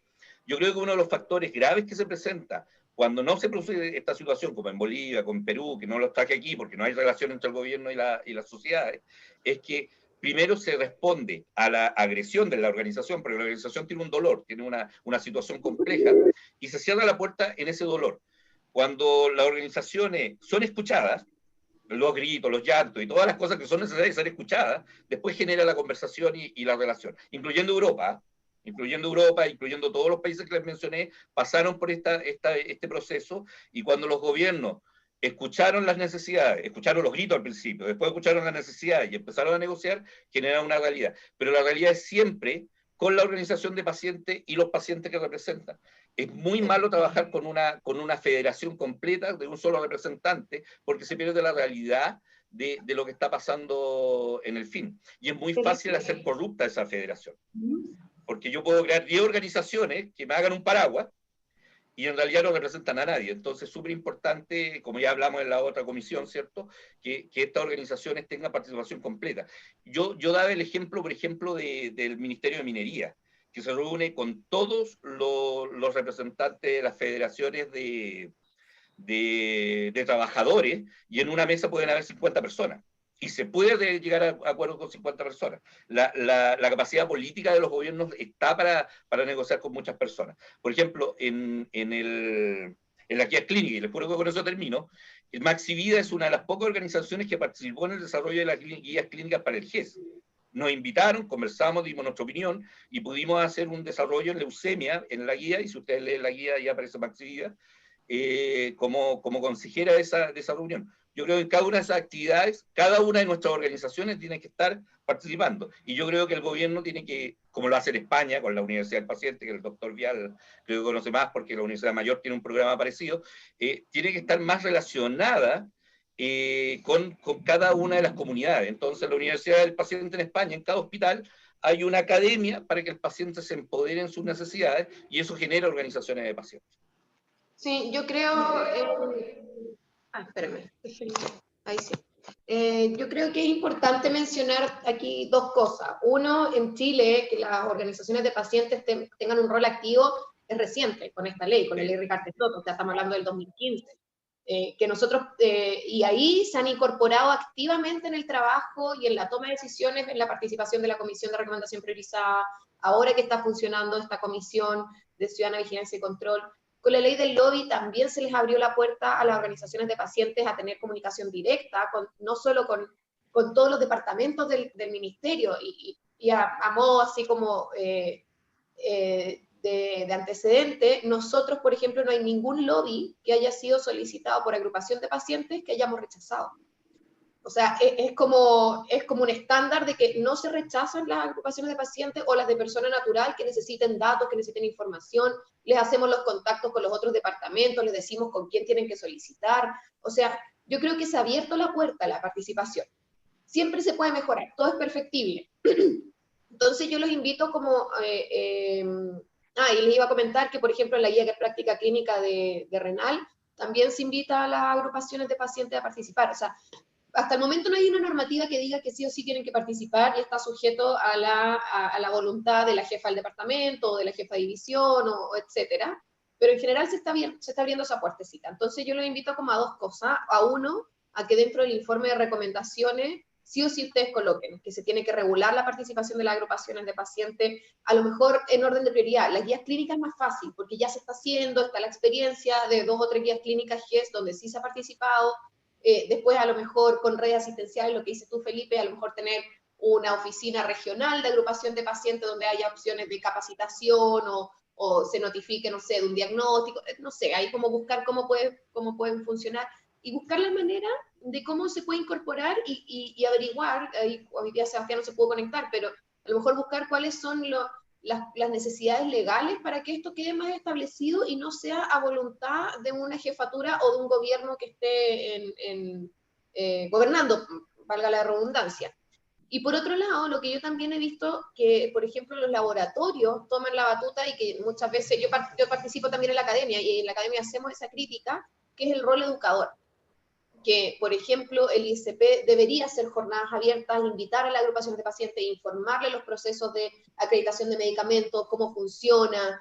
Yo creo que uno de los factores graves que se presenta cuando no se produce esta situación, como en Bolivia, como en Perú, que no los traje aquí porque no hay relación entre el gobierno y las sociedades, es que primero se responde a la agresión de la organización, porque la organización tiene un dolor, tiene una situación compleja, y se cierra la puerta en ese dolor. Cuando las organizaciones son escuchadas, los gritos, los llantos y todas las cosas que son necesarias ser escuchadas, después genera la conversación y la relación, incluyendo Europa, incluyendo todos los países que les mencioné, pasaron por este proceso, y cuando los gobiernos escucharon las necesidades, escucharon los gritos al principio, después escucharon las necesidades y empezaron a negociar, generaron una realidad. Pero la realidad es siempre con la organización de pacientes y los pacientes que representan. Es muy malo trabajar con una federación completa de un solo representante, porque se pierde la realidad de lo que está pasando en el fin. Y es muy fácil hacer corrupta esa federación. Porque yo puedo crear 10 organizaciones que me hagan un paraguas y en realidad no representan a nadie. Entonces es súper importante, como ya hablamos en la otra comisión, ¿cierto?, que estas organizaciones tengan participación completa. Yo daba el ejemplo, por ejemplo, del Ministerio de Minería, que se reúne con todos los representantes de las federaciones de trabajadores, y en una mesa pueden haber 50 personas. Y se puede llegar a acuerdos con 50 personas. La capacidad política de los gobiernos está para negociar con muchas personas. Por ejemplo, en la guía clínica, y les juro que con eso termino, Maxi Vida es una de las pocas organizaciones que participó en el desarrollo de las guías clínicas para el GES. nos invitaron, conversamos, dimos nuestra opinión y pudimos hacer un desarrollo en leucemia, en la guía, y si ustedes leen la guía ya aparece Maxi como consejera de esa reunión. Yo creo que en cada una de esas actividades, cada una de nuestras organizaciones tiene que estar participando. Y yo creo que el gobierno tiene que, como lo hace en España con la Universidad del Paciente, que el doctor Vial creo que conoce más porque la Universidad Mayor tiene un programa parecido, tiene que estar más relacionada con cada una de las comunidades. Entonces, la Universidad del Paciente en España, en cada hospital, hay una academia para que el paciente se empodere en sus necesidades y eso genera organizaciones de pacientes. Sí, yo creo... espérame. Ahí sí. Yo creo que es importante mencionar aquí dos cosas. Uno, en Chile, que las organizaciones de pacientes tengan un rol activo es reciente con esta ley, con la ley Ricardo Soto, o sea, estamos hablando del 2015. Que nosotros, y ahí se han incorporado activamente en el trabajo y en la toma de decisiones, en la participación de la Comisión de Recomendación Priorizada, ahora que está funcionando esta Comisión de Ciudadana Vigilancia y Control. Con la ley del lobby también se les abrió la puerta a las organizaciones de pacientes a tener comunicación directa, no solo con todos los departamentos del ministerio, y a modo así como de antecedente, nosotros, por ejemplo, no hay ningún lobby que haya sido solicitado por agrupación de pacientes que hayamos rechazado. O sea, es como un estándar de que no se rechazan las agrupaciones de pacientes o las de persona natural que necesiten datos, que necesiten información, les hacemos los contactos con los otros departamentos, les decimos con quién tienen que solicitar. O sea, yo creo que se ha abierto la puerta a la participación. Siempre se puede mejorar, todo es perfectible. Entonces yo los invito como... y les iba a comentar que, por ejemplo, en la guía de práctica clínica de Renal, también se invita a las agrupaciones de pacientes a participar. O sea, hasta el momento no hay una normativa que diga que sí o sí tienen que participar y está sujeto a la voluntad de la jefa del departamento o de la jefa de división o etcétera, pero en general se está abriendo esa puertecita. Entonces yo los invito como a dos cosas. A uno, a que dentro del informe de recomendaciones sí o sí ustedes coloquen que se tiene que regular la participación de las agrupaciones de pacientes, a lo mejor en orden de prioridad. Las guías clínicas es más fácil, porque ya se está haciendo, está la experiencia de 2 o 3 guías clínicas GES donde sí se ha participado. Después a lo mejor con redes asistenciales, lo que dices tú, Felipe, a lo mejor tener una oficina regional de agrupación de pacientes donde haya opciones de capacitación o se notifique, no sé, de un diagnóstico, no sé, ahí como buscar cómo pueden funcionar y buscar la manera de cómo se puede incorporar y averiguar, hoy día Sebastián no se pudo conectar, pero a lo mejor buscar cuáles son las necesidades legales para que esto quede más establecido y no sea a voluntad de una jefatura o de un gobierno que esté gobernando, valga la redundancia. Y por otro lado, lo que yo también he visto, que por ejemplo los laboratorios toman la batuta y que muchas veces, yo participo también en la academia y en la academia hacemos esa crítica, que es el rol educador. Que, por ejemplo, el ICP debería hacer jornadas abiertas, invitar a la agrupación de pacientes, informarle los procesos de acreditación de medicamentos, cómo funciona,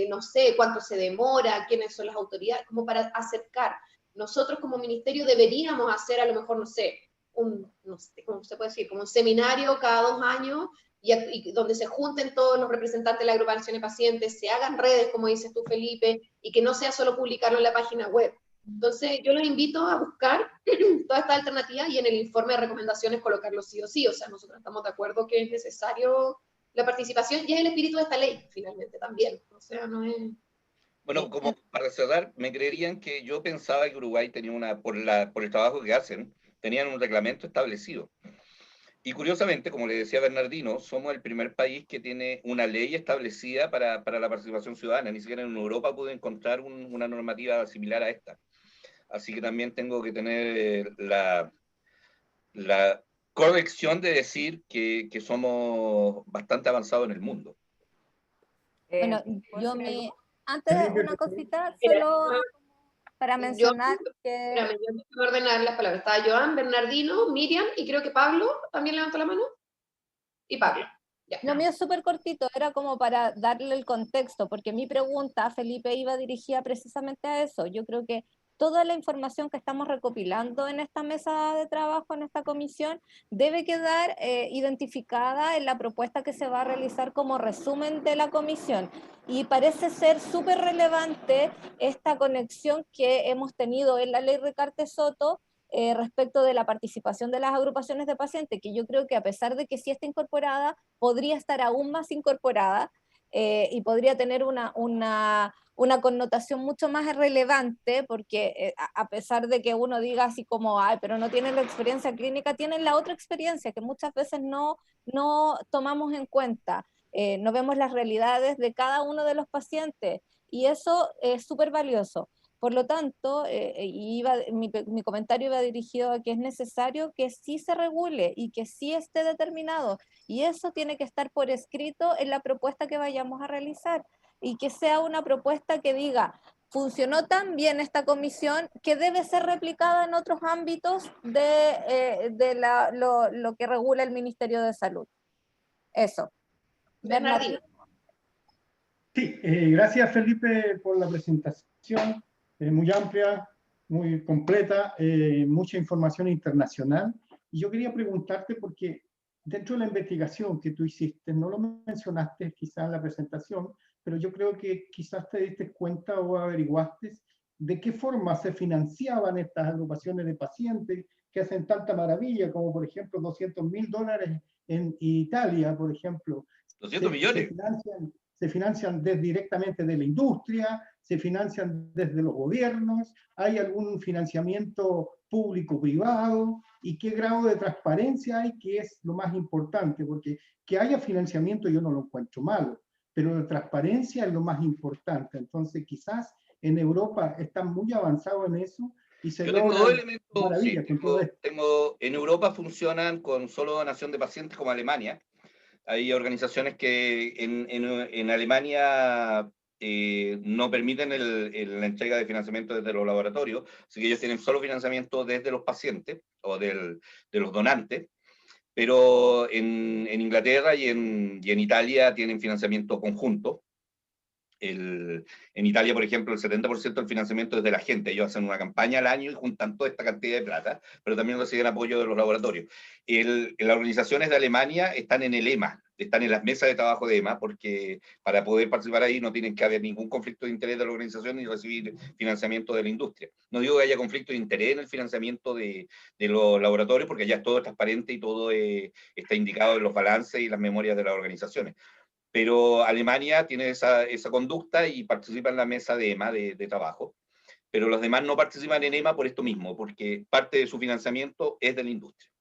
no sé, cuánto se demora, quiénes son las autoridades, como para acercar. Nosotros como ministerio deberíamos hacer a lo mejor, no sé, ¿cómo se puede decir? Como un seminario cada 2 años y donde se junten todos los representantes de la agrupación de pacientes, se hagan redes, como dices tú, Felipe, y que no sea solo publicarlo en la página web. Entonces, yo los invito a buscar toda esta alternativa y en el informe de recomendaciones colocarlo sí o sí. O sea, nosotros estamos de acuerdo que es necesario la participación y es el espíritu de esta ley, finalmente, también. O sea, no es... Bueno, como para cerrar, me creerían que yo pensaba que Uruguay tenía por el trabajo que hacen, tenían un reglamento establecido. Y curiosamente, como le decía Bernardino, somos el primer país que tiene una ley establecida para la participación ciudadana. Ni siquiera en Europa pude encontrar una normativa similar a esta. Así que también tengo que tener la corrección de decir que somos bastante avanzados en el mundo. Bueno, antes de una cosita, solo para mencionar que... Yo tengo que ordenar las palabras. Estaba Joan, Bernardino, Miriam, y creo que Pablo también levantó la mano. Y Pablo. Ya. Lo mío es súper cortito, era como para darle el contexto, porque mi pregunta, Felipe, iba dirigida precisamente a eso. Yo creo que toda la información que estamos recopilando en esta mesa de trabajo, en esta comisión, debe quedar identificada en la propuesta que se va a realizar como resumen de la comisión. Y parece ser súper relevante esta conexión que hemos tenido en la ley Ricardo Soto respecto de la participación de las agrupaciones de pacientes, que yo creo que a pesar de que sí está incorporada, podría estar aún más incorporada, y podría tener una connotación mucho más relevante, porque a pesar de que uno diga así como, ay, pero no tienen la experiencia clínica, tienen la otra experiencia que muchas veces no tomamos en cuenta. No vemos las realidades de cada uno de los pacientes, y eso es súper valioso. Por lo tanto, mi comentario iba dirigido a que es necesario que sí se regule y que sí esté determinado, y eso tiene que estar por escrito en la propuesta que vayamos a realizar, y que sea una propuesta que diga, funcionó tan bien esta comisión que debe ser replicada en otros ámbitos de lo que regula el Ministerio de Salud. Eso. Bernardino. Sí, gracias Felipe por la presentación, muy amplia, muy completa, mucha información internacional. Y yo quería preguntarte, porque dentro de la investigación que tú hiciste, no lo mencionaste quizás en la presentación, pero yo creo que quizás te diste cuenta o averiguaste de qué forma se financiaban estas agrupaciones de pacientes que hacen tanta maravilla, como por ejemplo $200.000 en Italia, por ejemplo. 200 millones. Se financian directamente de la industria, se financian desde los gobiernos, hay algún financiamiento público-privado, y qué grado de transparencia hay, que es lo más importante, porque que haya financiamiento yo no lo encuentro malo, pero la transparencia es lo más importante. Entonces quizás en Europa están muy avanzados en eso y se Yo tengo logran dos elementos, maravillas con todo esto. en Europa funcionan con solo donación de pacientes, como Alemania. Hay organizaciones que en Alemania no permiten la entrega de financiamiento desde los laboratorios, así que ellos tienen solo financiamiento desde los pacientes o de los donantes, pero en Inglaterra y en Italia tienen financiamiento conjunto. En Italia, por ejemplo, el 70% del financiamiento es de la gente. Ellos hacen una campaña al año y juntan toda esta cantidad de plata, pero también reciben apoyo de los laboratorios. Las organizaciones de Alemania están en el EMA, están en las mesas de trabajo de EMA, porque para poder participar ahí no tienen que haber ningún conflicto de interés de la organización ni recibir financiamiento de la industria. No digo que haya conflicto de interés en el financiamiento de los laboratorios, porque ya todo es transparente y todo está indicado en los balances y las memorias de las organizaciones. Pero Alemania tiene esa conducta y participa en la mesa de EMA de trabajo, pero los demás no participan en EMA por esto mismo, porque parte de su financiamiento es de la industria.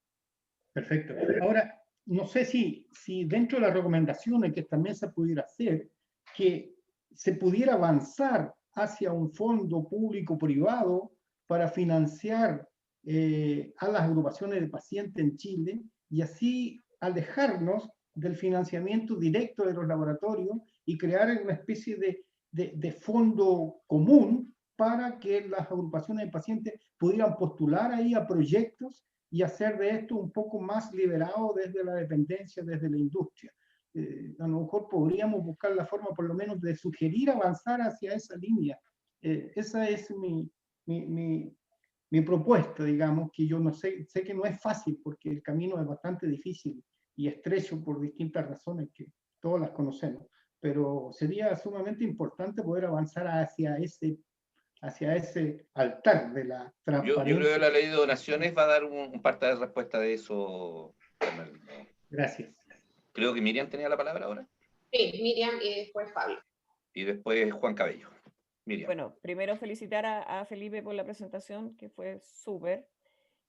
Perfecto. Ahora, no sé si dentro de las recomendaciones que esta mesa pudiera hacer, que se pudiera avanzar hacia un fondo público-privado para financiar a las agrupaciones de pacientes en Chile, y así alejarnos del financiamiento directo de los laboratorios y crear una especie de fondo común para que las agrupaciones de pacientes pudieran postular ahí a proyectos y hacer de esto un poco más liberado desde la dependencia, desde la industria. A lo mejor podríamos buscar la forma por lo menos de sugerir avanzar hacia esa línea. Esa es mi propuesta, digamos, que yo no sé que no es fácil porque el camino es bastante difícil y estrecho por distintas razones que todas las conocemos, pero sería sumamente importante poder avanzar hacia ese altar de la transparencia. Yo creo que la ley de donaciones va a dar un parte de respuesta de eso. Gracias. Creo que Miriam tenía la palabra ahora. Sí, Miriam y después Pablo. Y después Juan Cabello. Miriam. Bueno, primero felicitar a Felipe por la presentación, que fue súper.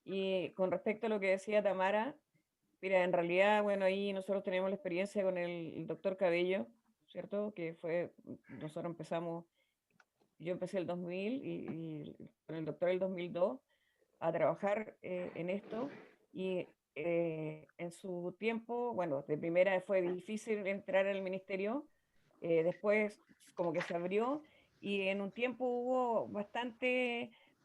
Y con respecto a lo que decía Tamara, mira, en realidad, bueno, ahí nosotros tenemos la experiencia con el doctor Cabello, ¿cierto? Nosotros empezamos, yo empecé el 2000 y con el doctor el 2002 a trabajar en esto, y en su tiempo, bueno, de primera fue difícil entrar al ministerio, después como que se abrió, y en un tiempo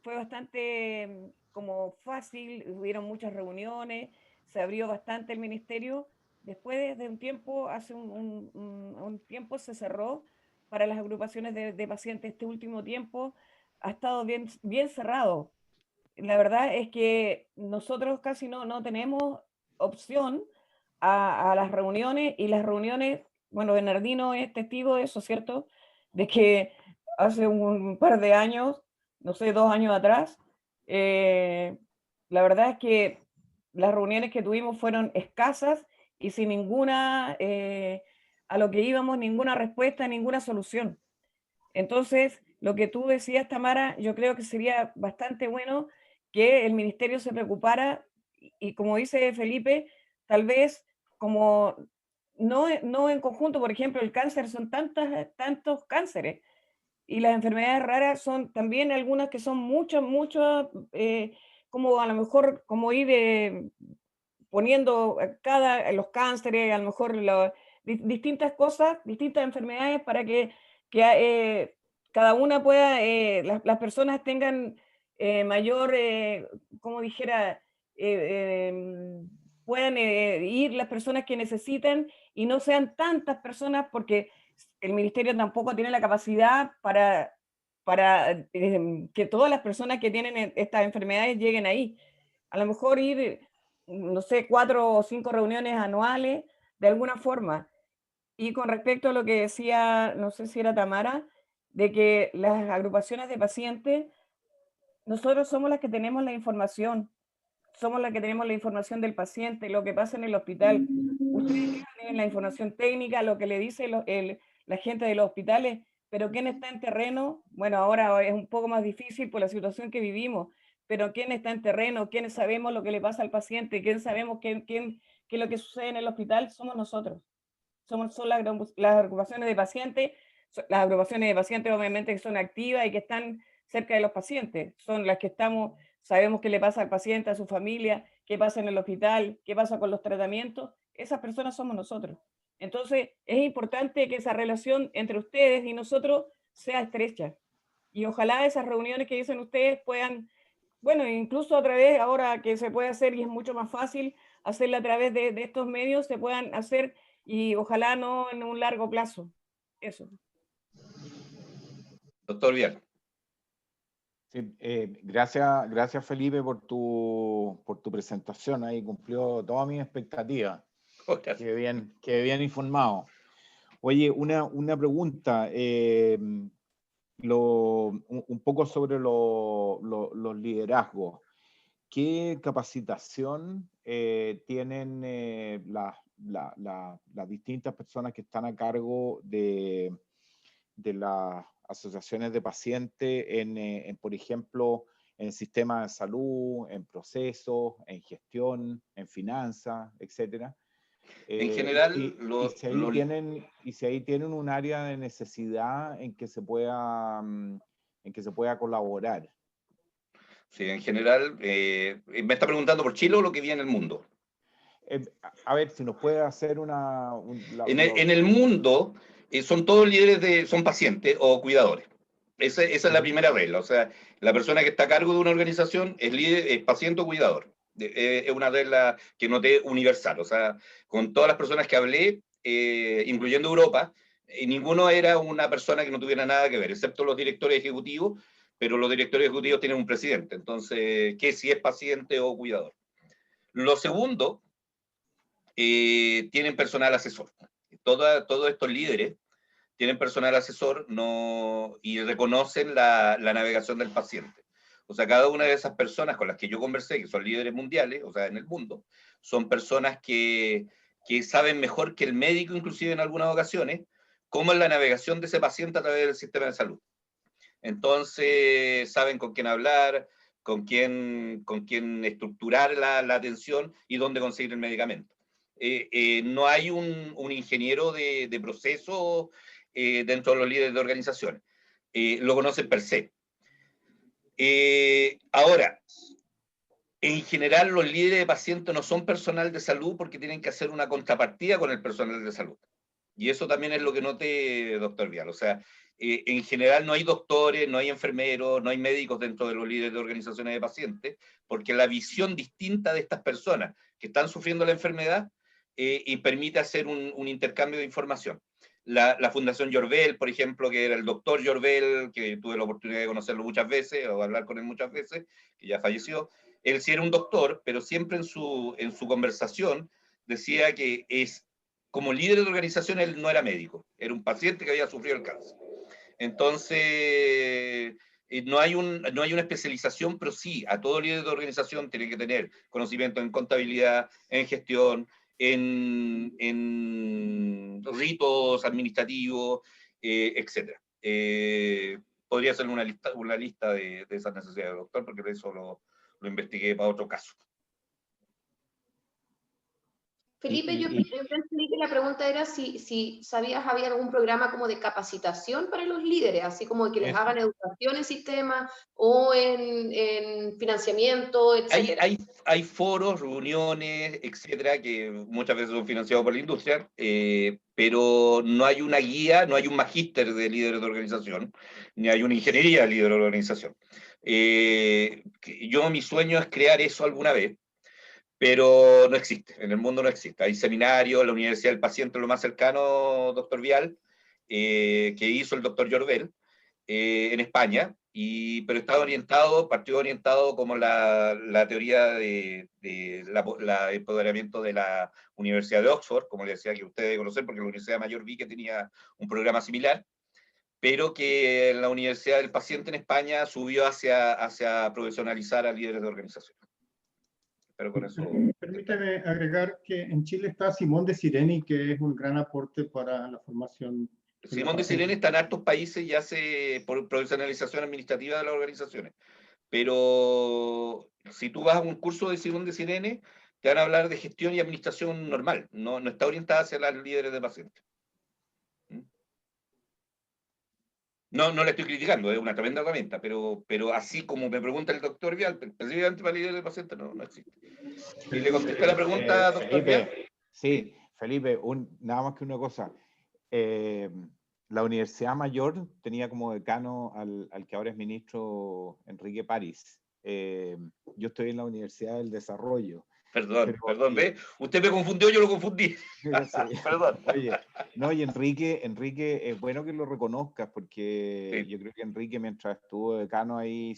fue bastante como fácil, hubieron muchas reuniones, se abrió bastante el ministerio. Después de un tiempo, hace un tiempo se cerró para las agrupaciones de pacientes. Este último tiempo ha estado bien cerrado. La verdad es que nosotros casi no tenemos opción a las reuniones, y las reuniones, bueno, Bernardino es testigo de eso, ¿cierto? De que hace un par de años, no sé, 2 años atrás, la verdad es que las reuniones que tuvimos fueron escasas y sin ninguna, a lo que íbamos, ninguna respuesta, ninguna solución. Entonces, lo que tú decías, Tamara, yo creo que sería bastante bueno que el ministerio se preocupara y como dice Felipe, tal vez como no en conjunto, por ejemplo, el cáncer son tantos cánceres y las enfermedades raras son también algunas que son muchas, como a lo mejor como ir poniendo los cánceres, a lo mejor distintas cosas, distintas enfermedades para que cada una pueda, las personas tengan mayor, como dijera, puedan ir las personas que necesitan y no sean tantas personas porque el ministerio tampoco tiene la capacidad para que todas las personas que tienen estas enfermedades lleguen ahí. A lo mejor ir, no sé, 4 o 5 reuniones anuales, de alguna forma. Y con respecto a lo que decía, no sé si era Tamara, de que las agrupaciones de pacientes, nosotros somos las que tenemos la información, somos las que tenemos la información del paciente, lo que pasa en el hospital. Ustedes tienen la información técnica, lo que le dice la gente de los hospitales, pero ¿quién está en terreno? Bueno, ahora es un poco más difícil por la situación que vivimos, pero ¿quién está en terreno? ¿Quiénes sabemos lo que le pasa al paciente? ¿Quién sabemos qué es lo que sucede en el hospital? Somos nosotros. Son las agrupaciones de pacientes, las agrupaciones de pacientes obviamente que son activas y que están cerca de los pacientes, son las que sabemos qué le pasa al paciente, a su familia, qué pasa en el hospital, qué pasa con los tratamientos, esas personas somos nosotros. Entonces, es importante que esa relación entre ustedes y nosotros sea estrecha. Y ojalá esas reuniones que dicen ustedes puedan, bueno, incluso a través, ahora que se puede hacer y es mucho más fácil hacerla a través de estos medios, se puedan hacer y ojalá no en un largo plazo. Eso. Doctor Vial. Sí, gracias Felipe por tu presentación, ahí cumplió todas mis expectativas. Qué bien informado. Oye, una pregunta, un poco sobre los liderazgos. ¿Qué capacitación tienen las distintas personas que están a cargo de las asociaciones de pacientes en, por ejemplo, en sistemas de salud, en procesos, en gestión, en finanzas, etcétera? En general, si ahí tienen un área de necesidad en que se pueda colaborar. Sí, en general, ¿me está preguntando por Chile o lo que viene en el mundo? A ver, si nos puede hacer En el mundo, son todos líderes son pacientes o cuidadores. Esa es la primera regla. O sea, la persona que está a cargo de una organización es líder, es paciente o cuidador. Es una regla que noté universal. O sea, con todas las personas que hablé, incluyendo Europa, ninguno era una persona que no tuviera nada que ver, excepto los directores ejecutivos, pero los directores ejecutivos tienen un presidente. Entonces, ¿qué si es paciente o cuidador? Lo segundo, tienen personal asesor. Todos estos líderes tienen personal asesor y reconocen la navegación del paciente. O sea, cada una de esas personas con las que yo conversé, que son líderes mundiales, o sea, en el mundo, son personas que saben mejor que el médico, inclusive en algunas ocasiones, cómo es la navegación de ese paciente a través del sistema de salud. Entonces, saben con quién hablar, con quién estructurar la atención y dónde conseguir el medicamento. No hay un ingeniero de proceso dentro de los líderes de organizaciones. Lo conocen per se. Ahora, en general, los líderes de pacientes no son personal de salud porque tienen que hacer una contrapartida con el personal de salud. Y eso también es lo que noté, doctor Vial. O sea, en general no hay doctores, no hay enfermeros, no hay médicos dentro de los líderes de organizaciones de pacientes, porque la visión distinta de estas personas que están sufriendo la enfermedad y permite hacer un intercambio de información. La Fundación Yorbel, por ejemplo, que era el doctor Yorbel, que tuve la oportunidad de conocerlo muchas veces, o hablar con él muchas veces, que ya falleció, él sí era un doctor, pero siempre en su conversación decía que como líder de organización él no era médico, era un paciente que había sufrido el cáncer. Entonces, No hay una especialización, pero sí, a todo líder de organización tiene que tener conocimiento en contabilidad, en gestión, en ritos administrativos, etc. Podría ser una lista de esas necesidades, doctor, porque de eso lo investigué para otro caso. Felipe, yo entendí que la pregunta era si sabías, había algún programa como de capacitación para los líderes, así como que les hagan educación en sistemas o en financiamiento, etc. Hay foros, reuniones, etcétera, que muchas veces son financiados por la industria, pero no hay una guía, no hay un magíster de líderes de organización, ni hay una ingeniería de líderes de organización. Mi sueño es crear eso alguna vez, pero no existe, en el mundo no existe. Hay seminarios, la Universidad del Paciente, lo más cercano, doctor Vial, que hizo el doctor Jorbel en España, pero partió orientado como la teoría de empoderamiento de la Universidad de Oxford, como le decía, que usted debe conocer, porque la Universidad Mayor vi que tenía un programa similar, pero que la Universidad del Paciente en España subió hacia profesionalizar a líderes de organización. Pero con eso... Permíteme agregar que en Chile está Simón de Sireni, que es un gran aporte para la formación. Simón de Sireni está en hartos países y hace profesionalización administrativa de las organizaciones. Pero si tú vas a un curso de Simón de Sireni, te van a hablar de gestión y administración normal. No está orientada hacia los líderes de pacientes. No le estoy criticando, es una tremenda herramienta, pero así como me pregunta el doctor Vial, precisamente para líderes de pacientes no existe. Y le contesté la pregunta, doctor Vial. Sí, Felipe, nada más que una cosa. La Universidad Mayor tenía como decano al que ahora es ministro Enrique París. Yo estoy en la Universidad del Desarrollo. Perdón, ¿ve? Usted me confundió, yo lo confundí. Perdón. Oye, no, y Enrique, es bueno que lo reconozcas, porque sí. Yo creo que Enrique, mientras estuvo decano ahí,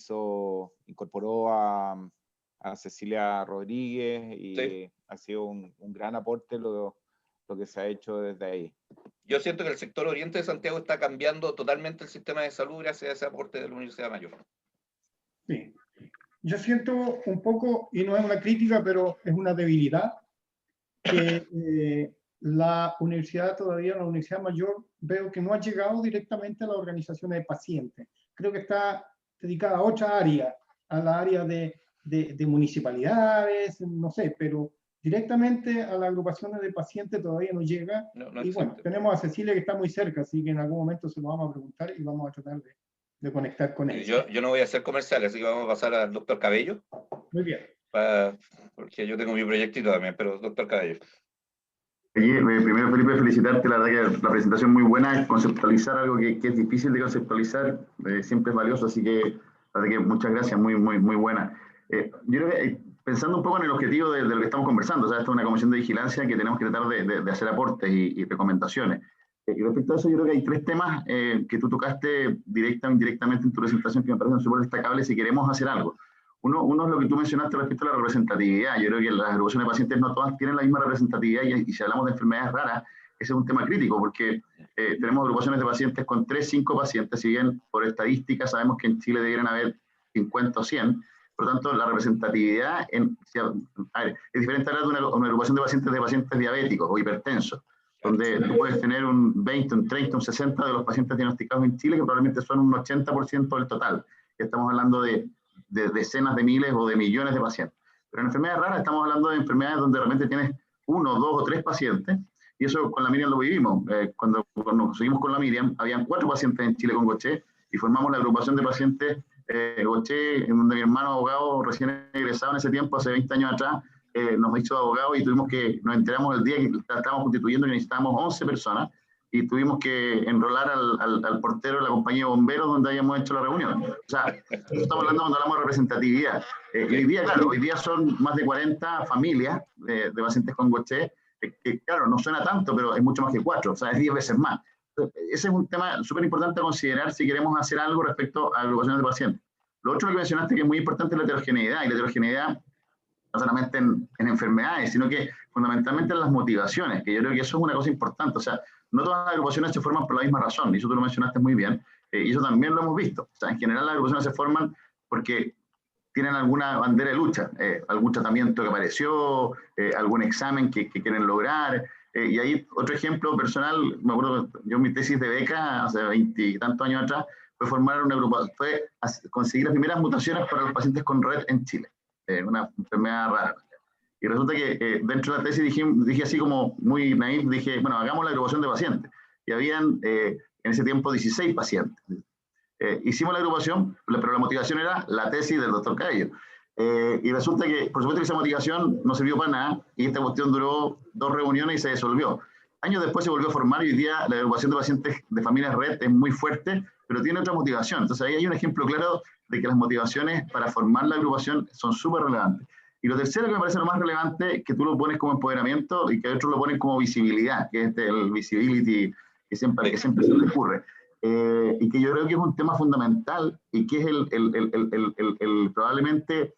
incorporó a Cecilia Rodríguez, y sí. Ha sido un gran aporte lo que se ha hecho desde ahí. Yo siento que el sector oriente de Santiago está cambiando totalmente el sistema de salud gracias a ese aporte de la Universidad Mayor. Sí. Yo siento un poco, y no es una crítica, pero es una debilidad, que la universidad mayor, veo que no ha llegado directamente a las organizaciones de pacientes. Creo que está dedicada a otra área, a la área de municipalidades, no sé, pero directamente a las agrupaciones de pacientes todavía no llega. No y bueno, tenemos a Cecilia que está muy cerca, así que en algún momento se lo vamos a preguntar y vamos a tratar de conectar con él. Yo no voy a hacer comercial, así que vamos a pasar al doctor Cabello. Muy bien. Porque yo tengo mi proyectito también, pero doctor Cabello. Primero, Felipe, felicitarte, la verdad que la presentación muy buena, conceptualizar algo que es difícil de conceptualizar, siempre es valioso, así que la verdad que muchas gracias, muy buena. Yo creo que pensando un poco en el objetivo de lo que estamos conversando, o sea, esta es una comisión de vigilancia que tenemos que tratar de hacer aportes y recomendaciones. Y respecto a eso, yo creo que hay tres temas que tú tocaste directa o indirectamente en tu presentación que me parecen súper destacables si queremos hacer algo. Uno es lo que tú mencionaste respecto a la representatividad. Yo creo que las agrupaciones de pacientes no todas tienen la misma representatividad y si hablamos de enfermedades raras, ese es un tema crítico porque tenemos agrupaciones de pacientes con 3, 5 pacientes, si bien por estadística sabemos que en Chile deberían haber 50 o 100, por lo tanto la representatividad es diferente a hablar de una agrupación de pacientes diabéticos o hipertensos, donde tú puedes tener un 20, un 30, un 60 de los pacientes diagnosticados en Chile, que probablemente son un 80% del total. Ya estamos hablando de decenas de miles o de millones de pacientes. Pero en enfermedades raras estamos hablando de enfermedades donde realmente tienes 1, 2 o 3 pacientes, y eso con la Miriam lo vivimos. Cuando seguimos con la Miriam, habían 4 pacientes en Chile con Gaucher, y formamos la agrupación de pacientes Gaucher, en donde mi hermano abogado recién egresado en ese tiempo, hace 20 años atrás, nos hizo abogado y nos enteramos el día que estábamos constituyendo que necesitábamos 11 personas y tuvimos que enrolar al portero de la compañía de bomberos donde habíamos hecho la reunión. O sea, estamos hablando cuando hablamos de representatividad. Y hoy día, claro, hoy día son más de 40 familias de pacientes con Gaucher, que claro, no suena tanto, pero es mucho más que 4, o sea, es 10 veces más. Entonces, ese es un tema súper importante a considerar si queremos hacer algo respecto a agrupaciones de pacientes. Lo otro que mencionaste que es muy importante es la heterogeneidad, y la heterogeneidad no solamente en enfermedades, sino que fundamentalmente en las motivaciones, que yo creo que eso es una cosa importante. O sea, no todas las agrupaciones se forman por la misma razón, y eso tú lo mencionaste muy bien. y eso también lo hemos visto. O sea, en general las agrupaciones se forman porque tienen alguna bandera de lucha, algún tratamiento que apareció, algún examen que quieren lograr. Y ahí otro ejemplo personal, me acuerdo, yo mi tesis de beca hace 20 y tantos años atrás, fue formar una agrupación, fue conseguir las primeras mutaciones para los pacientes con RET en Chile, una enfermedad rara. Y resulta que dentro de la tesis dije así como muy naif, dije, bueno, hagamos la agrupación de pacientes. Y habían en ese tiempo 16 pacientes. Hicimos la agrupación, pero la motivación era la tesis del doctor Cabello. Y resulta que, por supuesto que esa motivación no sirvió para nada, y esta cuestión duró 2 reuniones y se disolvió. Años después se volvió a formar, y hoy día la agrupación de pacientes de familias RET es muy fuerte, pero tiene otra motivación. Entonces ahí hay un ejemplo claro de que las motivaciones para formar la agrupación son súper relevantes. Y lo tercero que me parece lo más relevante, que tú lo pones como empoderamiento y que otros lo ponen como visibilidad, que es el visibility que siempre se le ocurre. Y que yo creo que es un tema fundamental y que es probablemente,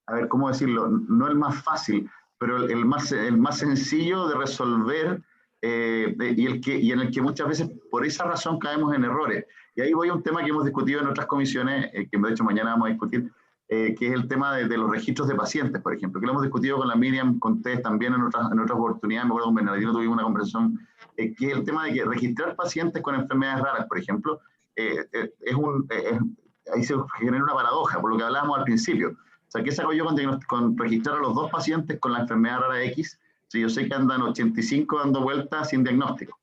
a ver, ¿cómo decirlo? No el más fácil, pero el más sencillo de resolver y en el que muchas veces por esa razón caemos en errores. Y ahí voy a un tema que hemos discutido en otras comisiones, que de hecho mañana vamos a discutir, que es el tema de los registros de pacientes, por ejemplo, que lo hemos discutido con la Miriam, con ustedes también en otras oportunidades. Me acuerdo con Bernardino tuvimos una conversación, que es el tema de que registrar pacientes con enfermedades raras, por ejemplo, ahí se genera una paradoja, por lo que hablábamos al principio. O sea, ¿qué saco yo con registrar a los 2 pacientes con la enfermedad rara X, si yo sé que andan 85 dando vueltas sin diagnóstico?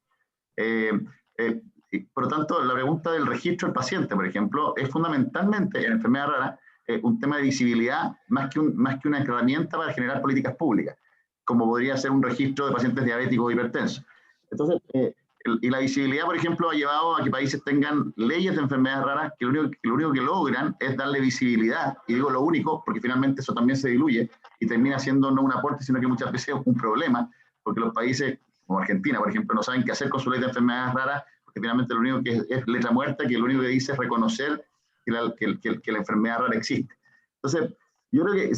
Por lo tanto, la pregunta del registro del paciente, por ejemplo, es fundamentalmente en enfermedad rara un tema de visibilidad más que una herramienta para generar políticas públicas, como podría ser un registro de pacientes diabéticos o hipertensos. Entonces, y la visibilidad, por ejemplo, ha llevado a que países tengan leyes de enfermedades raras que lo único que logran es darle visibilidad, y digo lo único, porque finalmente eso también se diluye y termina siendo no un aporte, sino que muchas veces es un problema, porque los países, como Argentina, por ejemplo, no saben qué hacer con su ley de enfermedades raras, porque finalmente lo único que es letra muerta, que lo único que dice es reconocer que la enfermedad rara existe. Entonces, yo creo que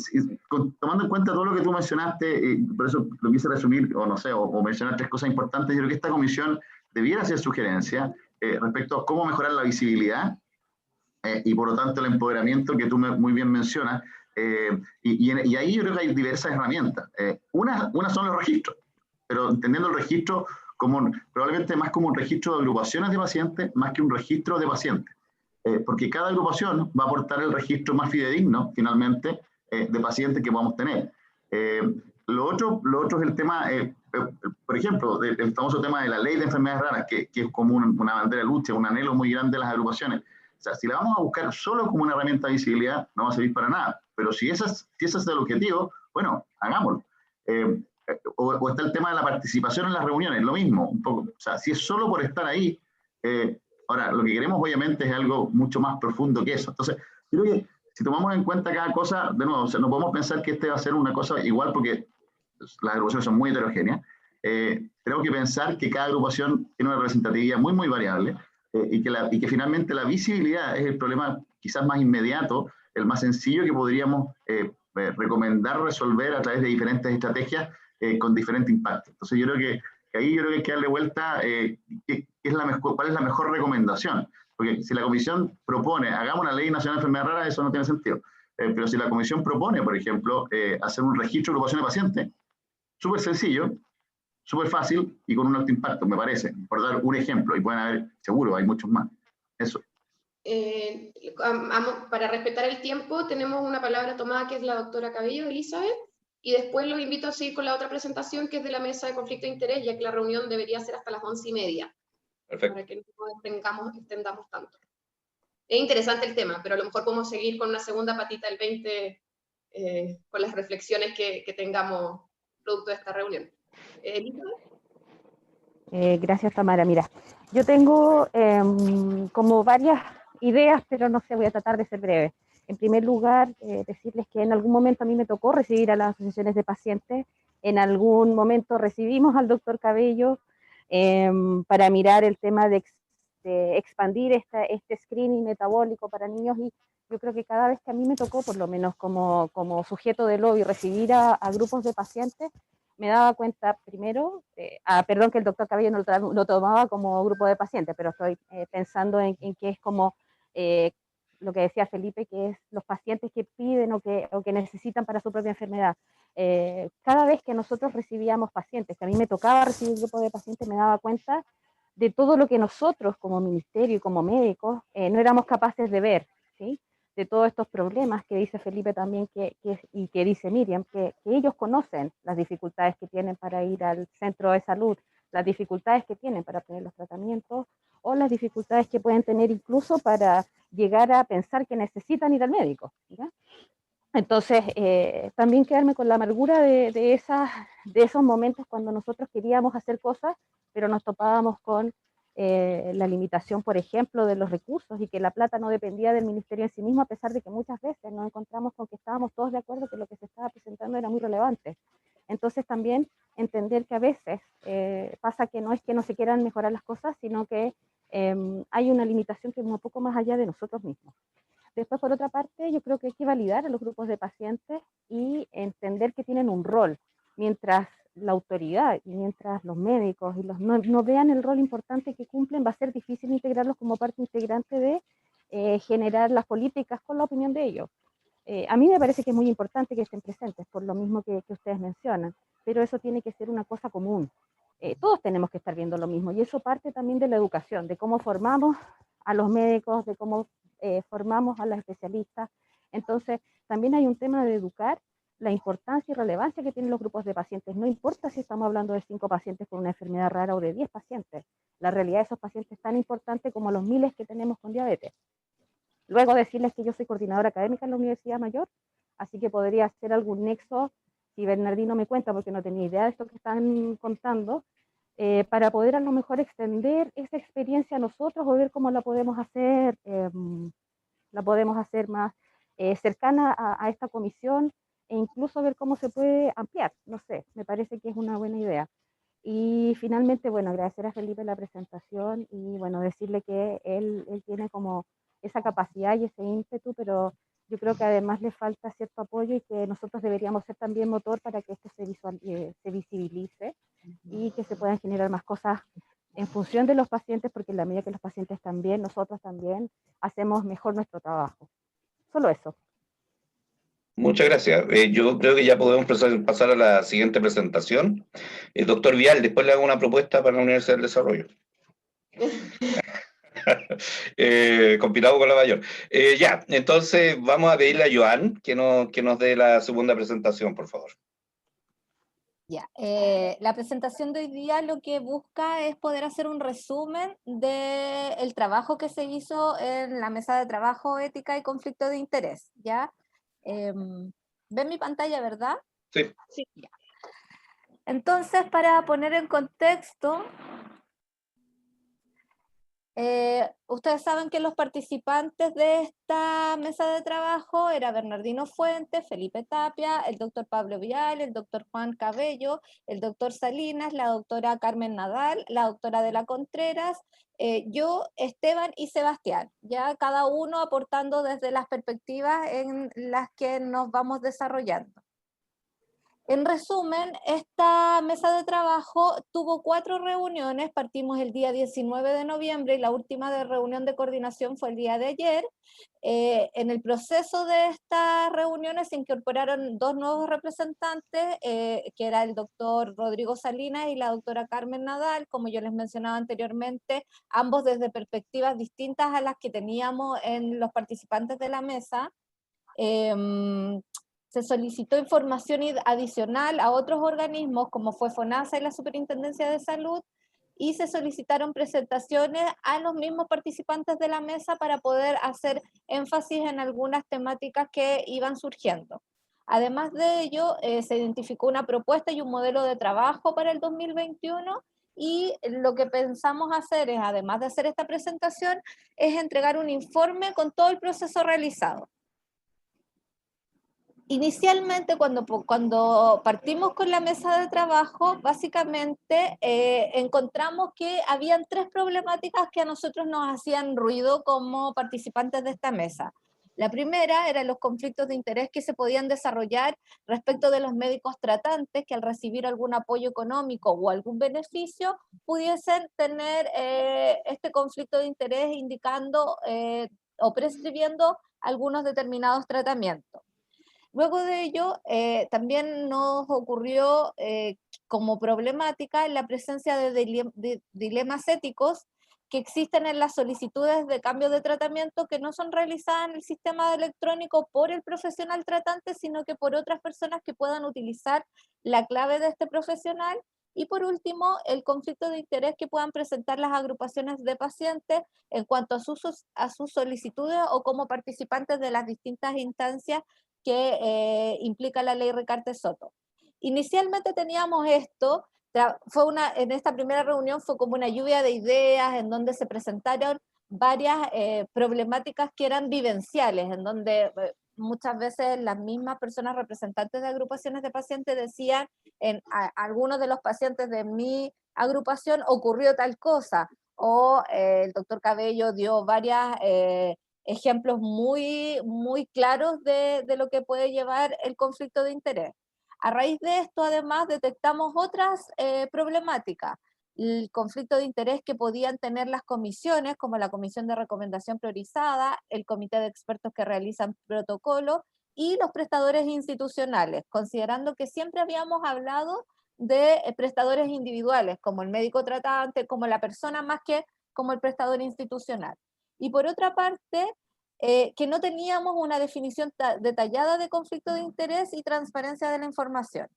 tomando en cuenta todo lo que tú mencionaste, por eso lo quise resumir, o no sé, o mencionar 3 cosas importantes, yo creo que esta comisión debiera hacer sugerencias respecto a cómo mejorar la visibilidad y por lo tanto el empoderamiento que tú muy bien mencionas, y ahí yo creo que hay diversas herramientas. Una son los registros, pero entendiendo el registro como probablemente más como un registro de agrupaciones de pacientes más que un registro de pacientes. Porque cada agrupación va a aportar el registro más fidedigno, finalmente, de pacientes que podamos tener. Lo otro es el tema, por ejemplo, el famoso tema de la ley de enfermedades raras, que es como una bandera de lucha, un anhelo muy grande de las agrupaciones. O sea, si la vamos a buscar solo como una herramienta de visibilidad, no va a servir para nada. Pero si ese es el objetivo, bueno, hagámoslo. O está el tema de la participación en las reuniones, lo mismo, un poco. O sea, si es solo por estar ahí, ahora, lo que queremos obviamente es algo mucho más profundo que eso. Entonces, yo creo que si tomamos en cuenta cada cosa, de nuevo, o sea, no podemos pensar que va a ser una cosa igual porque las agrupaciones son muy heterogéneas. Tenemos que pensar que cada agrupación tiene una representatividad muy, muy variable y que finalmente la visibilidad es el problema quizás más inmediato, el más sencillo que podríamos recomendar resolver a través de diferentes estrategias con diferente impacto. Entonces, yo creo que ahí yo creo que hay que darle vuelta cuál es la mejor recomendación. Porque si la comisión propone, hagamos una ley nacional de enfermedades raras, eso no tiene sentido. Pero si la comisión propone, por ejemplo, hacer un registro de agrupación de pacientes, súper sencillo, súper fácil y con un alto impacto, me parece, por dar un ejemplo, y pueden haber, seguro, hay muchos más. Eso. Para respetar el tiempo, tenemos una palabra tomada que es la doctora Cabello, Elizabeth, y después los invito a seguir con la otra presentación que es de la mesa de conflicto de interés, ya que la reunión debería ser hasta las 11:30. Perfecto. Para que no extendamos tanto. Es interesante el tema, pero a lo mejor podemos seguir con una segunda patita el 20 con las reflexiones que tengamos producto de esta reunión. Gracias, Tamara. Mira, yo tengo como varias ideas, pero no sé, voy a tratar de ser breve. En primer lugar, decirles que en algún momento a mí me tocó recibir a las asociaciones de pacientes, en algún momento recibimos al doctor Cabello para mirar el tema de expandir este screening metabólico para niños, y yo creo que cada vez que a mí me tocó, por lo menos como sujeto de lobby, recibir a grupos de pacientes, me daba cuenta primero, perdón que el doctor Cabello no lo tomaba como grupo de pacientes, pero estoy pensando en que es como lo que decía Felipe, que es los pacientes que piden o que necesitan para su propia enfermedad. Cada vez que nosotros recibíamos pacientes, que a mí me tocaba recibir grupo de pacientes, me daba cuenta de todo lo que nosotros como ministerio y como médicos no éramos capaces de ver, ¿sí? De todos estos problemas que dice Felipe también y que dice Miriam, que ellos conocen las dificultades que tienen para ir al centro de salud, las dificultades que tienen para obtener los tratamientos o las dificultades que pueden tener incluso para llegar a pensar que necesitan ir al médico, ¿ya? Entonces, también quedarme con la amargura de esos momentos cuando nosotros queríamos hacer cosas, pero nos topábamos con la limitación, por ejemplo, de los recursos y que la plata no dependía del ministerio en sí mismo, a pesar de que muchas veces nos encontramos con que estábamos todos de acuerdo que lo que se estaba presentando era muy relevante. Entonces, también entender que a veces pasa que no es que no se quieran mejorar las cosas, sino que hay una limitación que es un poco más allá de nosotros mismos. Después, por otra parte, yo creo que hay que validar a los grupos de pacientes y entender que tienen un rol, mientras la autoridad y mientras los médicos y no vean el rol importante que cumplen, va a ser difícil integrarlos como parte integrante de generar las políticas con la opinión de ellos. A mí me parece que es muy importante que estén presentes, por lo mismo que ustedes mencionan, pero eso tiene que ser una cosa común. Todos tenemos que estar viendo lo mismo, y eso parte también de la educación, de cómo formamos a los médicos, de cómo formamos a los especialistas. Entonces, también hay un tema de educar la importancia y relevancia que tienen los grupos de pacientes. No importa si estamos hablando de 5 pacientes con una enfermedad rara o de 10 pacientes. La realidad de esos pacientes es tan importante como los miles que tenemos con diabetes. Luego decirles que yo soy coordinadora académica en la Universidad Mayor, así que podría hacer algún nexo, si Bernardino me cuenta, porque no tenía idea de esto que están contando, para poder a lo mejor extender esa experiencia a nosotros o ver cómo la podemos hacer más cercana a esta comisión e incluso ver cómo se puede ampliar, no sé, me parece que es una buena idea. Y finalmente, bueno, agradecer a Felipe la presentación y bueno, decirle que él tiene como esa capacidad y ese ímpetu, pero yo creo que además le falta cierto apoyo y que nosotros deberíamos ser también motor para que esto se visibilice y que se puedan generar más cosas en función de los pacientes, porque en la medida que los pacientes también, nosotros también hacemos mejor nuestro trabajo. Solo eso. Muchas gracias. Yo creo que ya podemos pasar a la siguiente presentación. Doctor Vial, después le hago una propuesta para la Universidad del Desarrollo. Compilado con la mayor. Ya, entonces vamos a pedirle a Joan que nos dé la segunda presentación, por favor. Ya, la presentación de hoy día lo que busca es poder hacer un resumen del trabajo que se hizo en la mesa de trabajo ética y conflicto de interés, ¿ya? ¿Ven mi pantalla, verdad? Sí. Sí. Ya. Entonces, para poner en contexto, ustedes saben que los participantes de esta mesa de trabajo era Bernardino Fuentes, Felipe Tapia, el doctor Pablo Vial, el doctor Juan Cabello, el doctor Salinas, la doctora Carmen Nadal, la doctora de la Contreras, yo, Esteban y Sebastián, ya cada uno aportando desde las perspectivas en las que nos vamos desarrollando. En resumen, esta mesa de trabajo tuvo 4 reuniones, partimos el día 19 de noviembre y la última reunión de coordinación fue el día de ayer. En el proceso de estas reuniones se incorporaron 2 nuevos representantes, que era el doctor Rodrigo Salinas y la doctora Carmen Nadal, como yo les mencionaba anteriormente, ambos desde perspectivas distintas a las que teníamos en los participantes de la mesa. Se solicitó información adicional a otros organismos como fue FONASA y la Superintendencia de Salud, y se solicitaron presentaciones a los mismos participantes de la mesa para poder hacer énfasis en algunas temáticas que iban surgiendo. Además de ello, se identificó una propuesta y un modelo de trabajo para el 2021, y lo que pensamos hacer es, además de hacer esta presentación, es entregar un informe con todo el proceso realizado. Inicialmente, cuando partimos con la mesa de trabajo, básicamente encontramos que habían 3 problemáticas que a nosotros nos hacían ruido como participantes de esta mesa. La primera eran los conflictos de interés que se podían desarrollar respecto de los médicos tratantes que al recibir algún apoyo económico o algún beneficio pudiesen tener este conflicto de interés indicando o prescribiendo algunos determinados tratamientos. Luego de ello, también nos ocurrió como problemática la presencia de dilemas éticos que existen en las solicitudes de cambio de tratamiento que no son realizadas en el sistema electrónico por el profesional tratante, sino que por otras personas que puedan utilizar la clave de este profesional. Y por último, el conflicto de interés que puedan presentar las agrupaciones de pacientes en cuanto a sus solicitudes o como participantes de las distintas instancias que implica la ley Recarte-Soto. Inicialmente teníamos esto, en esta primera reunión fue como una lluvia de ideas en donde se presentaron varias problemáticas que eran vivenciales, en donde muchas veces las mismas personas representantes de agrupaciones de pacientes decían, algunos de los pacientes de mi agrupación ocurrió tal cosa, o el doctor Cabello dio varias ejemplos muy, muy claros de lo que puede llevar el conflicto de interés. A raíz de esto, además, detectamos otras problemáticas. El conflicto de interés que podían tener las comisiones, como la Comisión de Recomendación Priorizada, el Comité de Expertos que realizan protocolos y los prestadores institucionales, considerando que siempre habíamos hablado de prestadores individuales, como el médico tratante, como la persona más que como el prestador institucional. Y por otra parte, que no teníamos una definición detallada de conflicto de interés y transparencia de la información.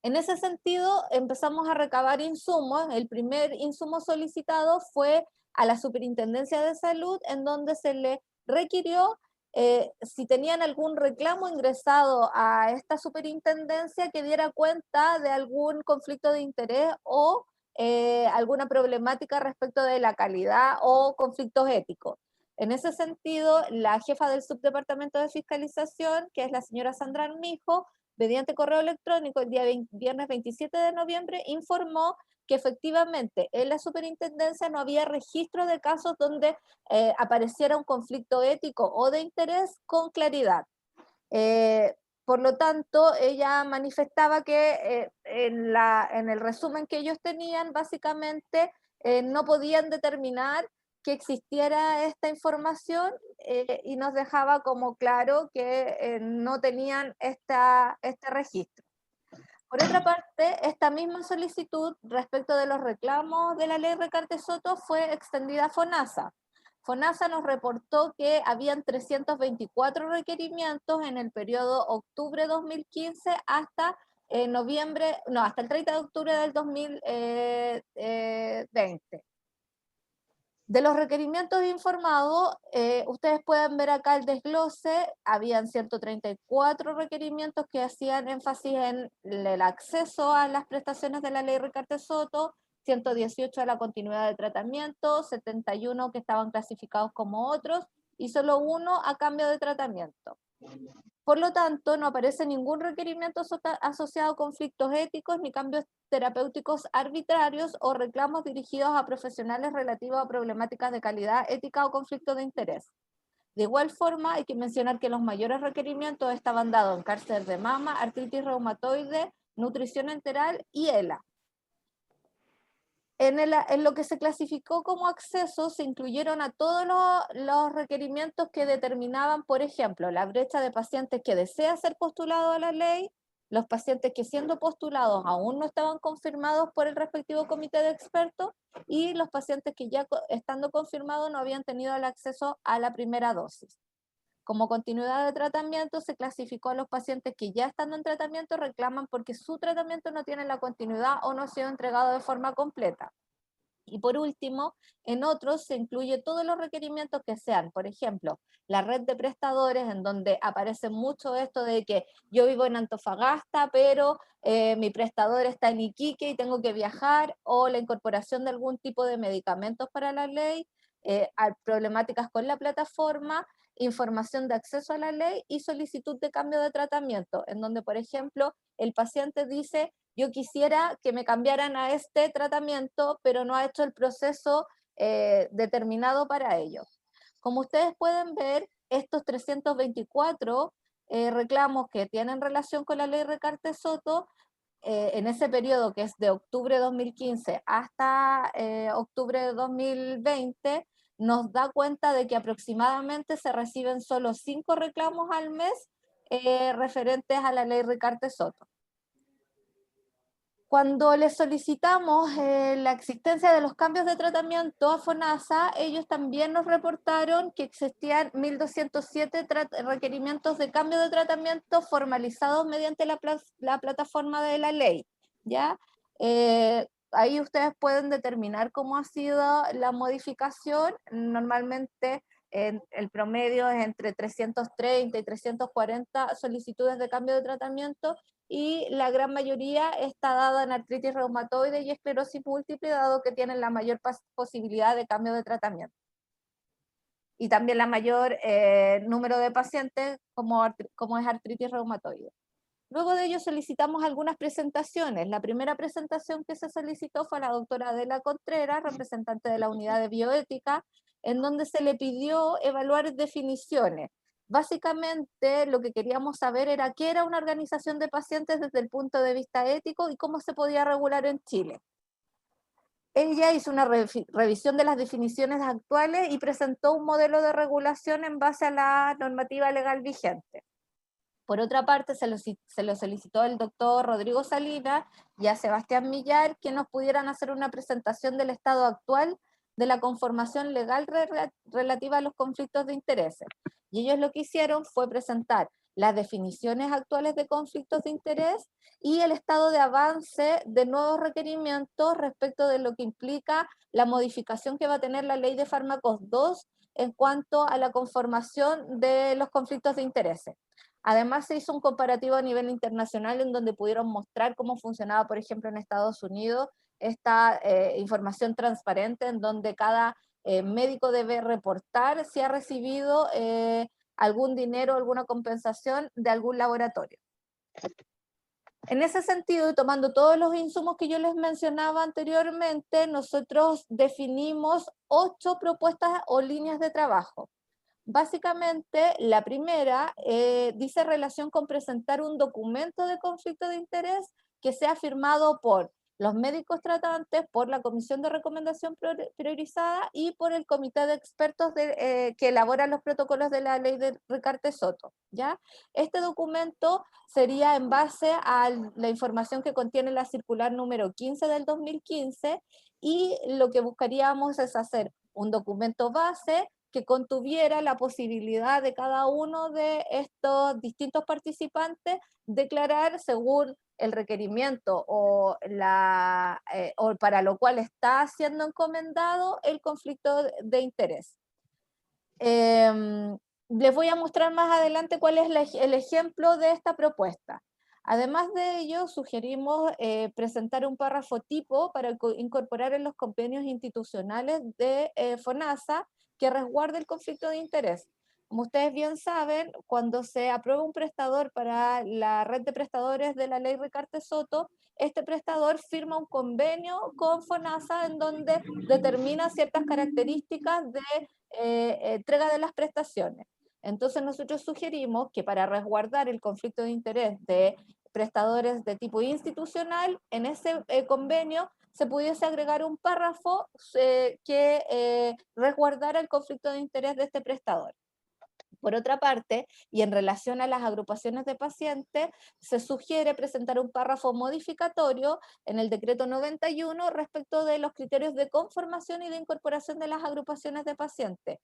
En ese sentido, empezamos a recabar insumos. El primer insumo solicitado fue a la Superintendencia de Salud, en donde se le requirió si tenían algún reclamo ingresado a esta superintendencia que diera cuenta de algún conflicto de interés o alguna problemática respecto de la calidad o conflictos éticos. En ese sentido, la jefa del subdepartamento de fiscalización, que es la señora Sandra Armijo, mediante correo electrónico el día viernes 27 de noviembre, informó que efectivamente en la superintendencia no había registro de casos donde apareciera un conflicto ético o de interés con claridad. Por lo tanto, ella manifestaba que en el resumen que ellos tenían, básicamente no podían determinar que existiera esta información y nos dejaba como claro que no tenían este registro. Por otra parte, esta misma solicitud respecto de los reclamos de la ley Recarte-Soto fue extendida a FONASA. FONASA nos reportó que habían 324 requerimientos en el periodo octubre 2015 hasta hasta el 30 de octubre del 2020. De los requerimientos informados, ustedes pueden ver acá el desglose. Habían 134 requerimientos que hacían énfasis en el acceso a las prestaciones de la ley Recarte-Soto, 118 a la continuidad de tratamiento, 71 que estaban clasificados como otros, y solo uno a cambio de tratamiento. Por lo tanto, no aparece ningún requerimiento asociado a conflictos éticos ni cambios terapéuticos arbitrarios o reclamos dirigidos a profesionales relativos a problemáticas de calidad ética o conflicto de interés. De igual forma, hay que mencionar que los mayores requerimientos estaban dados en cáncer de mama, artritis reumatoide, nutrición enteral y ELA. En lo que se clasificó como acceso se incluyeron a todos los requerimientos que determinaban, por ejemplo, la brecha de pacientes que desea ser postulado a la ley, los pacientes que siendo postulados aún no estaban confirmados por el respectivo comité de expertos y los pacientes que ya estando confirmados no habían tenido el acceso a la primera dosis. Como continuidad de tratamiento se clasificó a los pacientes que ya estando en tratamiento reclaman porque su tratamiento no tiene la continuidad o no ha sido entregado de forma completa. Y por último, en otros se incluye todos los requerimientos que sean, por ejemplo, la red de prestadores, en donde aparece mucho esto de que yo vivo en Antofagasta, pero mi prestador está en Iquique y tengo que viajar, o la incorporación de algún tipo de medicamentos para la ley, problemáticas con la plataforma, información de acceso a la ley y solicitud de cambio de tratamiento, en donde, por ejemplo, el paciente dice, yo quisiera que me cambiaran a este tratamiento, pero no ha hecho el proceso determinado para ello. Como ustedes pueden ver, estos 324 reclamos que tienen relación con la ley Recarte-Soto, en ese periodo que es de octubre de 2015 hasta octubre de 2020, nos da cuenta de que aproximadamente se reciben solo 5 reclamos al mes referentes a la ley Recarte-Soto. Cuando les solicitamos la existencia de los cambios de tratamiento a FONASA, ellos también nos reportaron que existían 1.207 requerimientos de cambio de tratamiento formalizados mediante la plataforma de la ley, ¿ya? Ahí ustedes pueden determinar cómo ha sido la modificación. Normalmente el promedio es entre 330 y 340 solicitudes de cambio de tratamiento, y la gran mayoría está dada en artritis reumatoide y esclerosis múltiple, dado que tienen la mayor posibilidad de cambio de tratamiento. Y también la mayor número de pacientes como es artritis reumatoide. Luego de ello solicitamos algunas presentaciones. La primera presentación que se solicitó fue a la doctora Adela Contreras, representante de la unidad de bioética, en donde se le pidió evaluar definiciones. Básicamente lo que queríamos saber era qué era una organización de pacientes desde el punto de vista ético y cómo se podía regular en Chile. Ella hizo una revisión de las definiciones actuales y presentó un modelo de regulación en base a la normativa legal vigente. Por otra parte, se lo solicitó el doctor Rodrigo Salinas y a Sebastián Millar que nos pudieran hacer una presentación del estado actual de la conformación legal relativa a los conflictos de intereses. Y ellos lo que hicieron fue presentar las definiciones actuales de conflictos de interés y el estado de avance de nuevos requerimientos respecto de lo que implica la modificación que va a tener la ley de fármacos 2 en cuanto a la conformación de los conflictos de intereses. Además se hizo un comparativo a nivel internacional en donde pudieron mostrar cómo funcionaba, por ejemplo, en Estados Unidos, esta información transparente en donde cada médico debe reportar si ha recibido algún dinero, alguna compensación de algún laboratorio. En ese sentido, y tomando todos los insumos que yo les mencionaba anteriormente, nosotros definimos 8 propuestas o líneas de trabajo. Básicamente, la primera dice relación con presentar un documento de conflicto de interés que sea firmado por los médicos tratantes, por la Comisión de Recomendación Priorizada y por el Comité de Expertos que elabora los protocolos de la ley de Recarte-Soto, ¿ya? Este documento sería en base a la información que contiene la circular número 15 del 2015, y lo que buscaríamos es hacer un documento base que contuviera la posibilidad de cada uno de estos distintos participantes declarar según el requerimiento o para lo cual está siendo encomendado el conflicto de interés. Les voy a mostrar más adelante cuál es el ejemplo de esta propuesta. Además de ello, sugerimos presentar un párrafo tipo para incorporar en los convenios institucionales de FONASA que resguarde el conflicto de interés. Como ustedes bien saben, cuando se aprueba un prestador para la red de prestadores de la ley Recarte-Soto, este prestador firma un convenio con FONASA en donde determina ciertas características de entrega de las prestaciones. Entonces nosotros sugerimos que para resguardar el conflicto de interés de prestadores de tipo institucional, en ese convenio se pudiese agregar un párrafo que resguardara el conflicto de interés de este prestador. Por otra parte, y en relación a las agrupaciones de pacientes, se sugiere presentar un párrafo modificatorio en el decreto 91 respecto de los criterios de conformación y de incorporación de las agrupaciones de pacientes.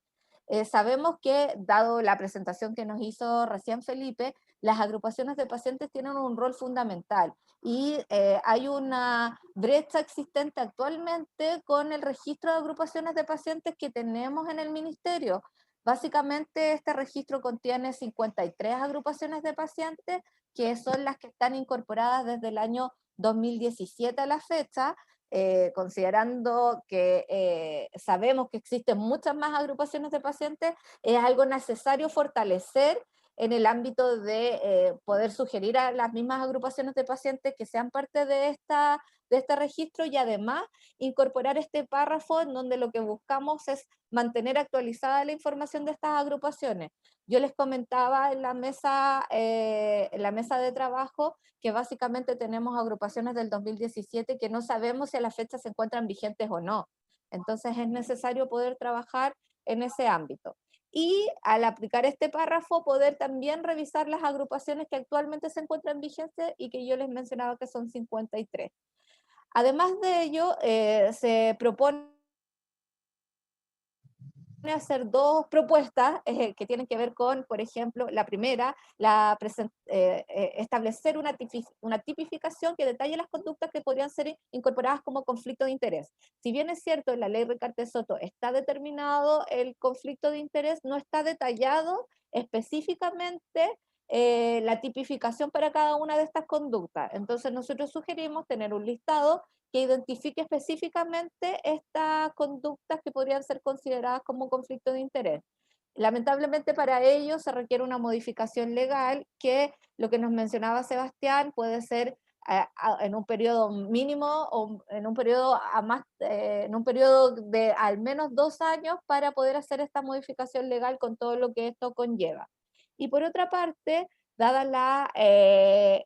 Sabemos que, dado la presentación que nos hizo recién Felipe, las agrupaciones de pacientes tienen un rol fundamental y hay una brecha existente actualmente con el registro de agrupaciones de pacientes que tenemos en el ministerio. Básicamente este registro contiene 53 agrupaciones de pacientes que son las que están incorporadas desde el año 2017 a la fecha, considerando que sabemos que existen muchas más agrupaciones de pacientes, es algo necesario fortalecer en el ámbito de poder sugerir a las mismas agrupaciones de pacientes que sean parte de este registro, y además incorporar este párrafo en donde lo que buscamos es mantener actualizada la información de estas agrupaciones. Yo les comentaba en la mesa de trabajo que básicamente tenemos agrupaciones del 2017 que no sabemos si a la fecha se encuentran vigentes o no. Entonces es necesario poder trabajar en ese ámbito. Y al aplicar este párrafo, poder también revisar las agrupaciones que actualmente se encuentran vigentes y que yo les mencionaba que son 53. Además de ello, se propone hacer dos propuestas que tienen que ver con, por ejemplo, la primera, establecer una tipificación que detalle las conductas que podrían ser incorporadas como conflicto de interés. Si bien es cierto, en la ley Recarte Soto está determinado el conflicto de interés, no está detallado específicamente la tipificación para cada una de estas conductas. Entonces nosotros sugerimos tener un listado que identifique específicamente estas conductas que podrían ser consideradas como conflicto de interés. Lamentablemente para ello se requiere una modificación legal que, lo que nos mencionaba Sebastián, puede ser en un periodo mínimo o en un periodo de al menos 2 años para poder hacer esta modificación legal con todo lo que esto conlleva. Y por otra parte, dada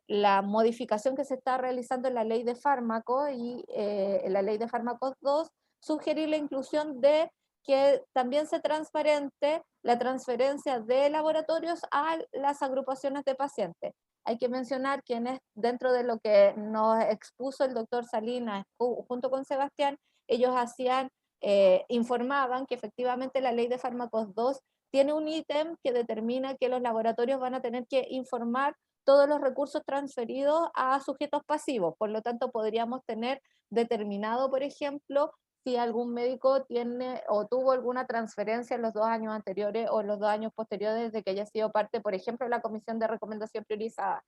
la modificación que se está realizando en la ley de fármacos y en la ley de fármacos 2, sugerir la inclusión de que también se transparente la transferencia de laboratorios a las agrupaciones de pacientes. Hay que mencionar que dentro de lo que nos expuso el doctor Salinas junto con Sebastián, ellos informaban que efectivamente la ley de fármacos 2 tiene un ítem que determina que los laboratorios van a tener que informar todos los recursos transferidos a sujetos pasivos. Por lo tanto, podríamos tener determinado, por ejemplo, si algún médico tiene o tuvo alguna transferencia en los 2 años anteriores o en los 2 años posteriores de que haya sido parte, por ejemplo, de la comisión de recomendación priorizada.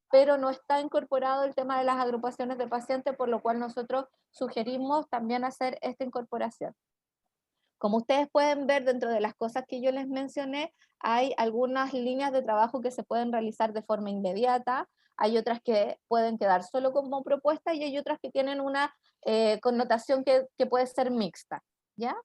Pero no está incorporado el tema de las agrupaciones de pacientes, por lo cual nosotros sugerimos también hacer esta incorporación. Como ustedes pueden ver, dentro de las cosas que yo les mencioné, hay algunas líneas de trabajo que se pueden realizar de forma inmediata, hay otras que pueden quedar solo como propuesta y hay otras que tienen una connotación que puede ser mixta, ¿ya?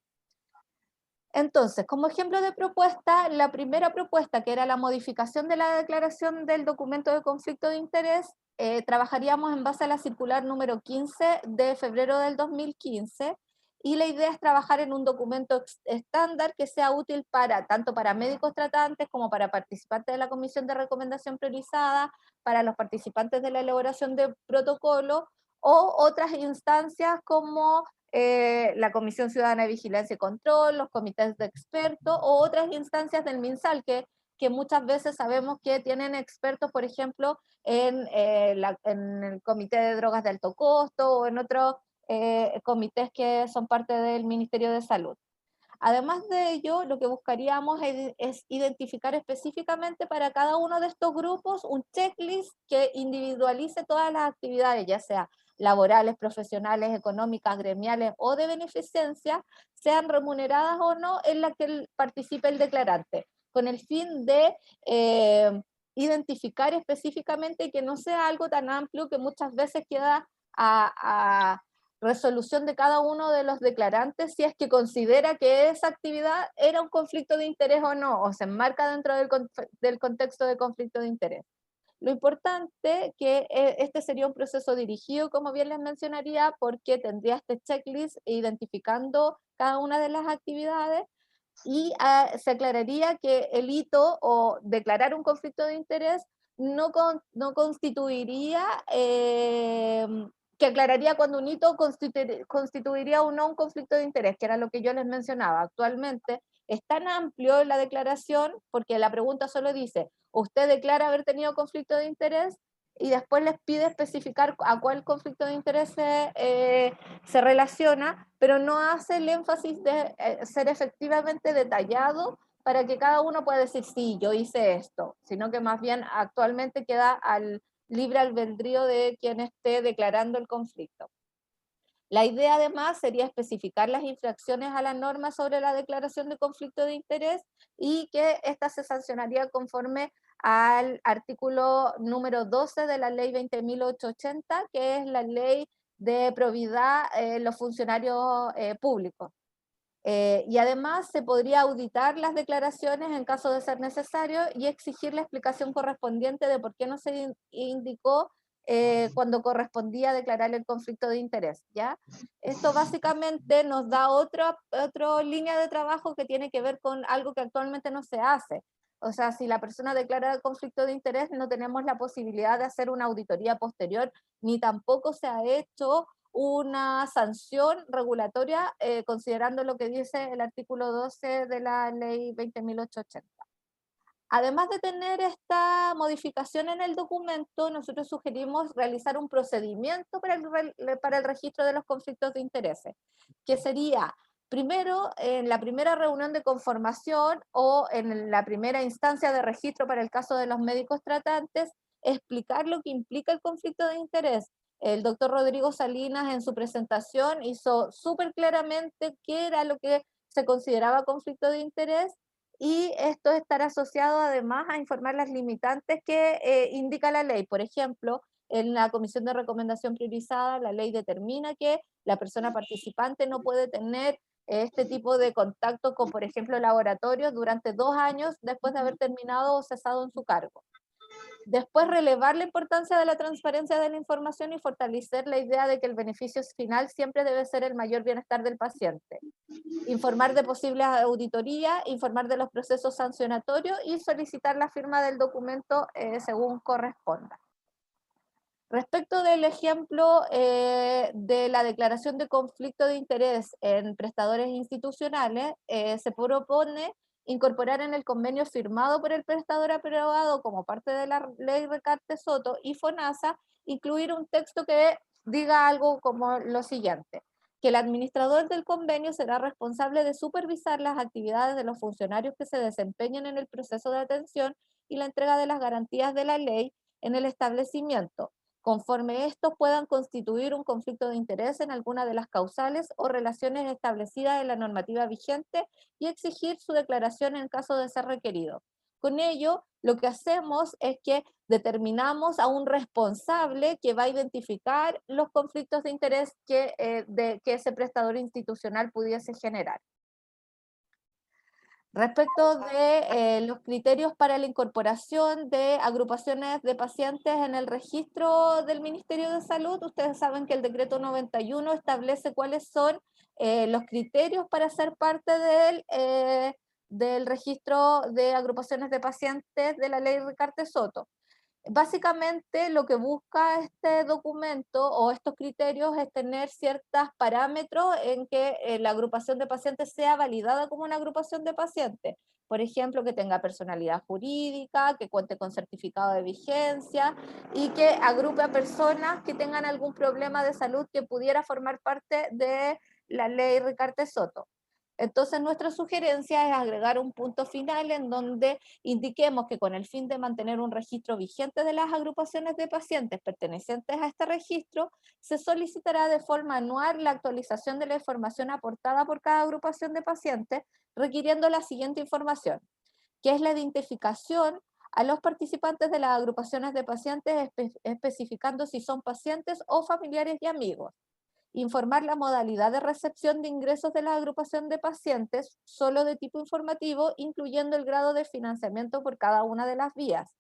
Entonces, como ejemplo de propuesta, la primera propuesta, que era la modificación de la declaración del documento de conflicto de interés, trabajaríamos en base a la circular número 15 de febrero del 2015, y la idea es trabajar en un documento estándar que sea útil tanto para médicos tratantes como para participantes de la comisión de recomendación priorizada, para los participantes de la elaboración de protocolo, o otras instancias como la Comisión Ciudadana de Vigilancia y Control, los comités de expertos, o otras instancias del MinSal, que muchas veces sabemos que tienen expertos, por ejemplo, en el Comité de Drogas de Alto Costo, o en otros comités que son parte del Ministerio de Salud. Además de ello, lo que buscaríamos es identificar específicamente para cada uno de estos grupos un checklist que individualice todas las actividades, ya sea laborales, profesionales, económicas, gremiales o de beneficencia, sean remuneradas o no, en la que participe el declarante, con el fin de identificar específicamente, que no sea algo tan amplio que muchas veces queda a resolución de cada uno de los declarantes si es que considera que esa actividad era un conflicto de interés o no, o se enmarca dentro del contexto de conflicto de interés. Lo importante que este sería un proceso dirigido, como bien les mencionaría, porque tendría este checklist identificando cada una de las actividades, y se aclararía que el hito o declarar un conflicto de interés no constituiría, que aclararía cuando un hito constituiría o no un conflicto de interés, que era lo que yo les mencionaba. Actualmente es tan amplio la declaración, porque la pregunta solo dice, ¿usted declara haber tenido conflicto de interés? Y después les pide especificar a cuál conflicto de interés se relaciona, pero no hace el énfasis de ser efectivamente detallado para que cada uno pueda decir, sí, yo hice esto, sino que más bien actualmente queda al libre albedrío de quien esté declarando el conflicto. La idea además sería especificar las infracciones a la norma sobre la declaración de conflicto de interés y que ésta se sancionaría conforme al artículo número 12 de la ley 20.880, que es la ley de probidad en los funcionarios públicos. Y además se podría auditar las declaraciones en caso de ser necesario y exigir la explicación correspondiente de por qué no se indicó cuando correspondía declarar el conflicto de interés, ¿ya? Esto básicamente nos da otra línea de trabajo que tiene que ver con algo que actualmente no se hace. O sea, si la persona declara el conflicto de interés, no tenemos la posibilidad de hacer una auditoría posterior, ni tampoco se ha hecho una sanción regulatoria considerando lo que dice el artículo 12 de la ley 20.880. Además de tener esta modificación en el documento, nosotros sugerimos realizar un procedimiento para el registro de los conflictos de intereses, que sería, primero, en la primera reunión de conformación o en la primera instancia de registro para el caso de los médicos tratantes, explicar lo que implica el conflicto de interés. El doctor Rodrigo Salinas en su presentación hizo súper claramente qué era lo que se consideraba conflicto de interés, y esto estará asociado además a informar las limitantes que indica la ley. Por ejemplo, en la comisión de recomendación priorizada, la ley determina que la persona participante no puede tener este tipo de contacto con, por ejemplo, laboratorios durante 2 años después de haber terminado o cesado en su cargo. Después, relevar la importancia de la transparencia de la información y fortalecer la idea de que el beneficio final siempre debe ser el mayor bienestar del paciente. Informar de posibles auditorías, informar de los procesos sancionatorios y solicitar la firma del documento según corresponda. Respecto del ejemplo de la declaración de conflicto de interés en prestadores institucionales, se propone incorporar en el convenio firmado por el prestador aprobado como parte de la ley Recarte-Soto y FONASA, incluir un texto que diga algo como lo siguiente: que el administrador del convenio será responsable de supervisar las actividades de los funcionarios que se desempeñen en el proceso de atención y la entrega de las garantías de la ley en el establecimiento, conforme estos puedan constituir un conflicto de interés en alguna de las causales o relaciones establecidas en la normativa vigente, y exigir su declaración en caso de ser requerido. Con ello, lo que hacemos es que determinamos a un responsable que va a identificar los conflictos de interés que ese prestador institucional pudiese generar. Respecto de los criterios para la incorporación de agrupaciones de pacientes en el registro del Ministerio de Salud, ustedes saben que el decreto 91 establece cuáles son los criterios para ser parte del registro de agrupaciones de pacientes de la ley Recarte-Soto. Básicamente lo que busca este documento o estos criterios es tener ciertos parámetros en que la agrupación de pacientes sea validada como una agrupación de pacientes. Por ejemplo, que tenga personalidad jurídica, que cuente con certificado de vigencia y que agrupe a personas que tengan algún problema de salud que pudiera formar parte de la ley Recarte-Soto. Entonces, nuestra sugerencia es agregar un punto final en donde indiquemos que con el fin de mantener un registro vigente de las agrupaciones de pacientes pertenecientes a este registro, se solicitará de forma anual la actualización de la información aportada por cada agrupación de pacientes, requiriendo la siguiente información, que es la identificación a los participantes de las agrupaciones de pacientes, especificando si son pacientes o familiares y amigos. Informar la modalidad de recepción de ingresos de la agrupación de pacientes, solo de tipo informativo, incluyendo el grado de financiamiento por cada una de las vías.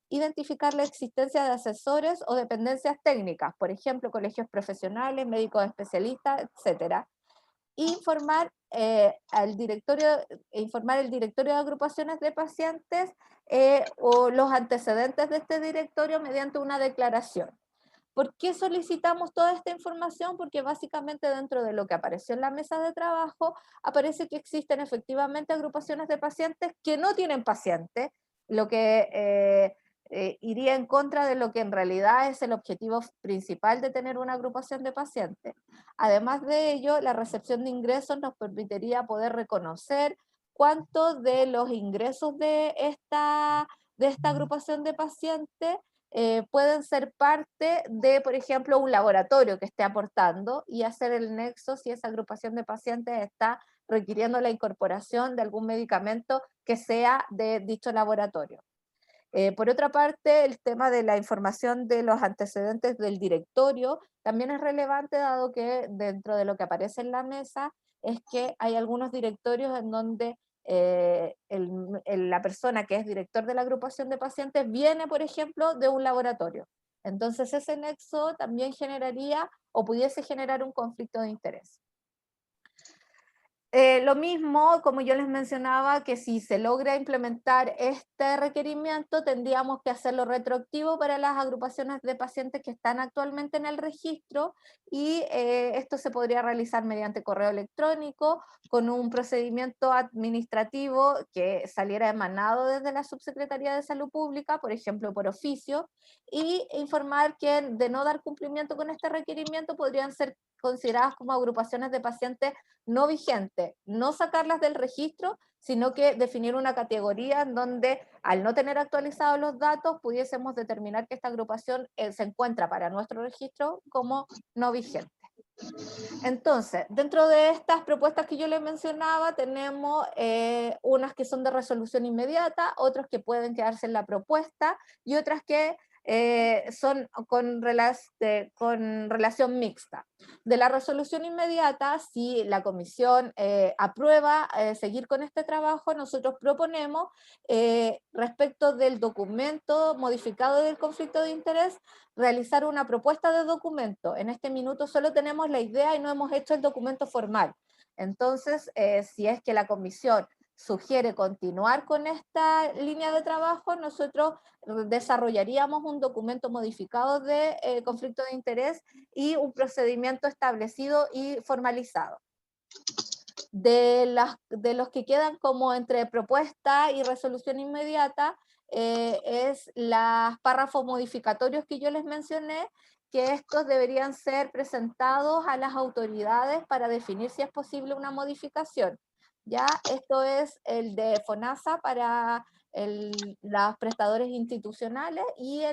Identificar la existencia de asesores o dependencias técnicas, por ejemplo, colegios profesionales, médicos especialistas, etc. Informar el directorio de agrupaciones de pacientes o los antecedentes de este directorio mediante una declaración. ¿Por qué solicitamos toda esta información? Porque básicamente dentro de lo que apareció en la mesa de trabajo, aparece que existen efectivamente agrupaciones de pacientes que no tienen pacientes, lo que iría en contra de lo que en realidad es el objetivo principal de tener una agrupación de pacientes. Además de ello, la recepción de ingresos nos permitiría poder reconocer cuántos de los ingresos de esta agrupación de pacientes pueden ser parte de, por ejemplo, un laboratorio que esté aportando, y hacer el nexo si esa agrupación de pacientes está requiriendo la incorporación de algún medicamento que sea de dicho laboratorio. Por otra parte, el tema de la información de los antecedentes del directorio también es relevante, dado que dentro de lo que aparece en la mesa es que hay algunos directorios en donde la persona que es director de la agrupación de pacientes viene, por ejemplo, de un laboratorio. Entonces ese nexo también generaría o pudiese generar un conflicto de interés. Lo mismo, como yo les mencionaba, que si se logra implementar este requerimiento, tendríamos que hacerlo retroactivo para las agrupaciones de pacientes que están actualmente en el registro, y esto se podría realizar mediante correo electrónico, con un procedimiento administrativo que saliera emanado desde la Subsecretaría de Salud Pública, por ejemplo, por oficio, y informar que de no dar cumplimiento con este requerimiento podrían ser consideradas como agrupaciones de pacientes no vigente, no sacarlas del registro, sino que definir una categoría en donde, al no tener actualizados los datos, pudiésemos determinar que esta agrupación se encuentra para nuestro registro como no vigente. Entonces, dentro de estas propuestas que yo les mencionaba, tenemos unas que son de resolución inmediata, otras que pueden quedarse en la propuesta, y otras que son con relación mixta. De la resolución inmediata, si la comisión aprueba seguir con este trabajo, nosotros proponemos, respecto del documento modificado del conflicto de interés, realizar una propuesta de documento. En este minuto solo tenemos la idea y no hemos hecho el documento formal. Entonces, si es que la comisión sugiere continuar con esta línea de trabajo, nosotros desarrollaríamos un documento modificado de conflicto de interés y un procedimiento establecido y formalizado. De los que quedan como entre propuesta y resolución inmediata, es los párrafos modificatorios que yo les mencioné, que estos deberían ser presentados a las autoridades para definir si es posible una modificación. ¿Ya? Esto es el de FONASA para los prestadores institucionales, y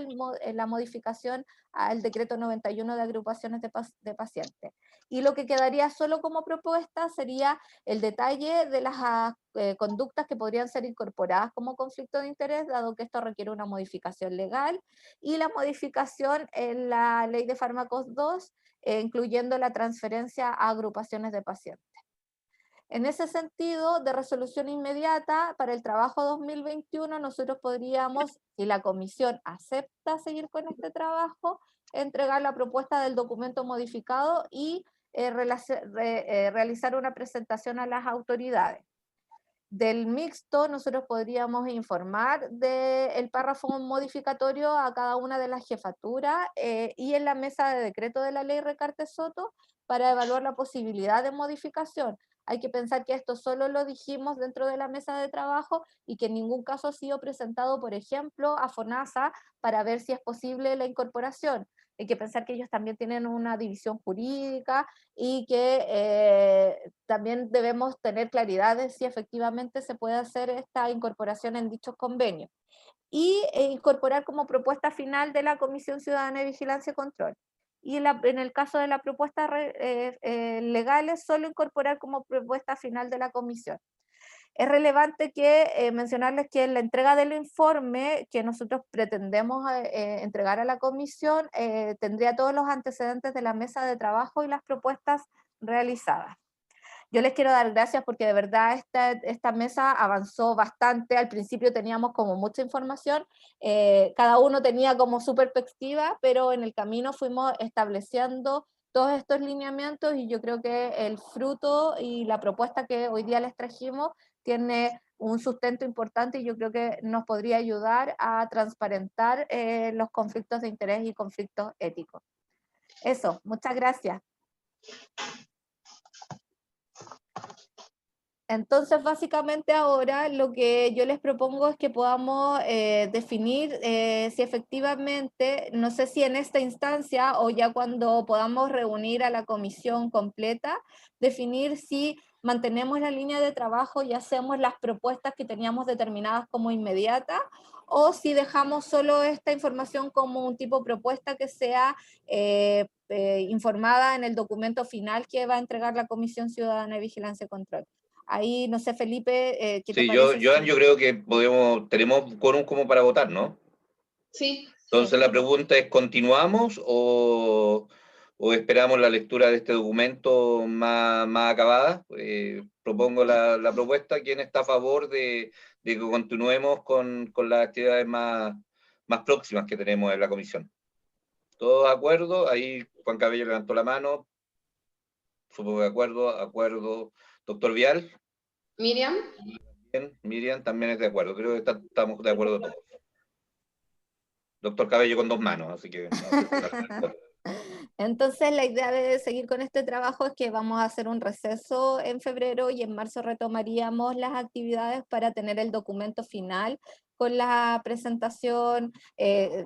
la modificación al decreto 91 de agrupaciones de pacientes. Y lo que quedaría solo como propuesta sería el detalle de las conductas que podrían ser incorporadas como conflicto de interés, dado que esto requiere una modificación legal, y la modificación en la ley de fármacos 2, incluyendo la transferencia a agrupaciones de pacientes. En ese sentido, de resolución inmediata, para el trabajo 2021, nosotros podríamos, si la comisión acepta seguir con este trabajo, entregar la propuesta del documento modificado y realizar una presentación a las autoridades. Del mixto, nosotros podríamos informar del párrafo modificatorio a cada una de las jefaturas y en la mesa de decreto de la ley Recarte Soto para evaluar la posibilidad de modificación. Hay que pensar que esto solo lo dijimos dentro de la mesa de trabajo y que en ningún caso ha sido presentado, por ejemplo, a FONASA para ver si es posible la incorporación. Hay que pensar que ellos también tienen una división jurídica y que también debemos tener claridad de si efectivamente se puede hacer esta incorporación en dichos convenios. Y incorporar como propuesta final de la Comisión Ciudadana de Vigilancia y Control. Y en el caso de las propuestas legales, solo incorporar como propuesta final de la comisión. Es relevante que mencionarles que en la entrega del informe que nosotros pretendemos entregar a la comisión tendría todos los antecedentes de la mesa de trabajo y las propuestas realizadas. Yo les quiero dar gracias porque de verdad esta mesa avanzó bastante. Al principio teníamos como mucha información, cada uno tenía como su perspectiva, pero en el camino fuimos estableciendo todos estos lineamientos y yo creo que el fruto y la propuesta que hoy día les trajimos tiene un sustento importante y yo creo que nos podría ayudar a transparentar los conflictos de interés y conflictos éticos. Eso, muchas gracias. Entonces, básicamente ahora lo que yo les propongo es que podamos definir si efectivamente, no sé si en esta instancia o ya cuando podamos reunir a la comisión completa, definir si mantenemos la línea de trabajo y hacemos las propuestas que teníamos determinadas como inmediatas, o si dejamos solo esta información como un tipo de propuesta que sea informada en el documento final que va a entregar la Comisión Ciudadana de Vigilancia y Control. Ahí, no sé, Felipe, ¿qué te Sí, parece? yo creo que tenemos quórum como para votar, ¿no? Sí. Entonces la pregunta es, ¿continuamos o esperamos la lectura de este documento más acabada? Propongo la propuesta. ¿Quién está a favor de que continuemos con las actividades más próximas que tenemos en la comisión? ¿Todos de acuerdo? Ahí Juan Cabello levantó la mano. Supongo de acuerdo. Doctor Vial. Miriam. Bien, Miriam también es de acuerdo. Creo que estamos de acuerdo todos. Doctor Cabello con 2 manos, así que... Entonces la idea de seguir con este trabajo es que vamos a hacer un receso en febrero y en marzo retomaríamos las actividades para tener el documento final con la presentación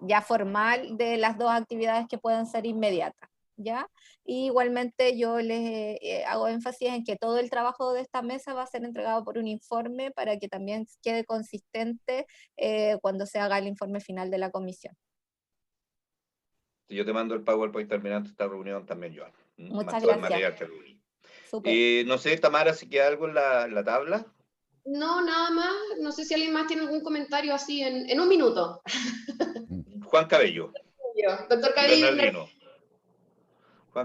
ya formal de las 2 actividades que pueden ser inmediatas, ¿ya? Y igualmente yo les hago énfasis en que todo el trabajo de esta mesa va a ser entregado por un informe para que también quede consistente cuando se haga el informe final de la comisión. Yo te mando el PowerPoint terminante de esta reunión también, Joan. Muchas gracias. No sé, Tamara, si queda algo en la tabla. No, nada más. No sé si alguien más tiene algún comentario así en un minuto. Juan Cabello. Doctor Cabello.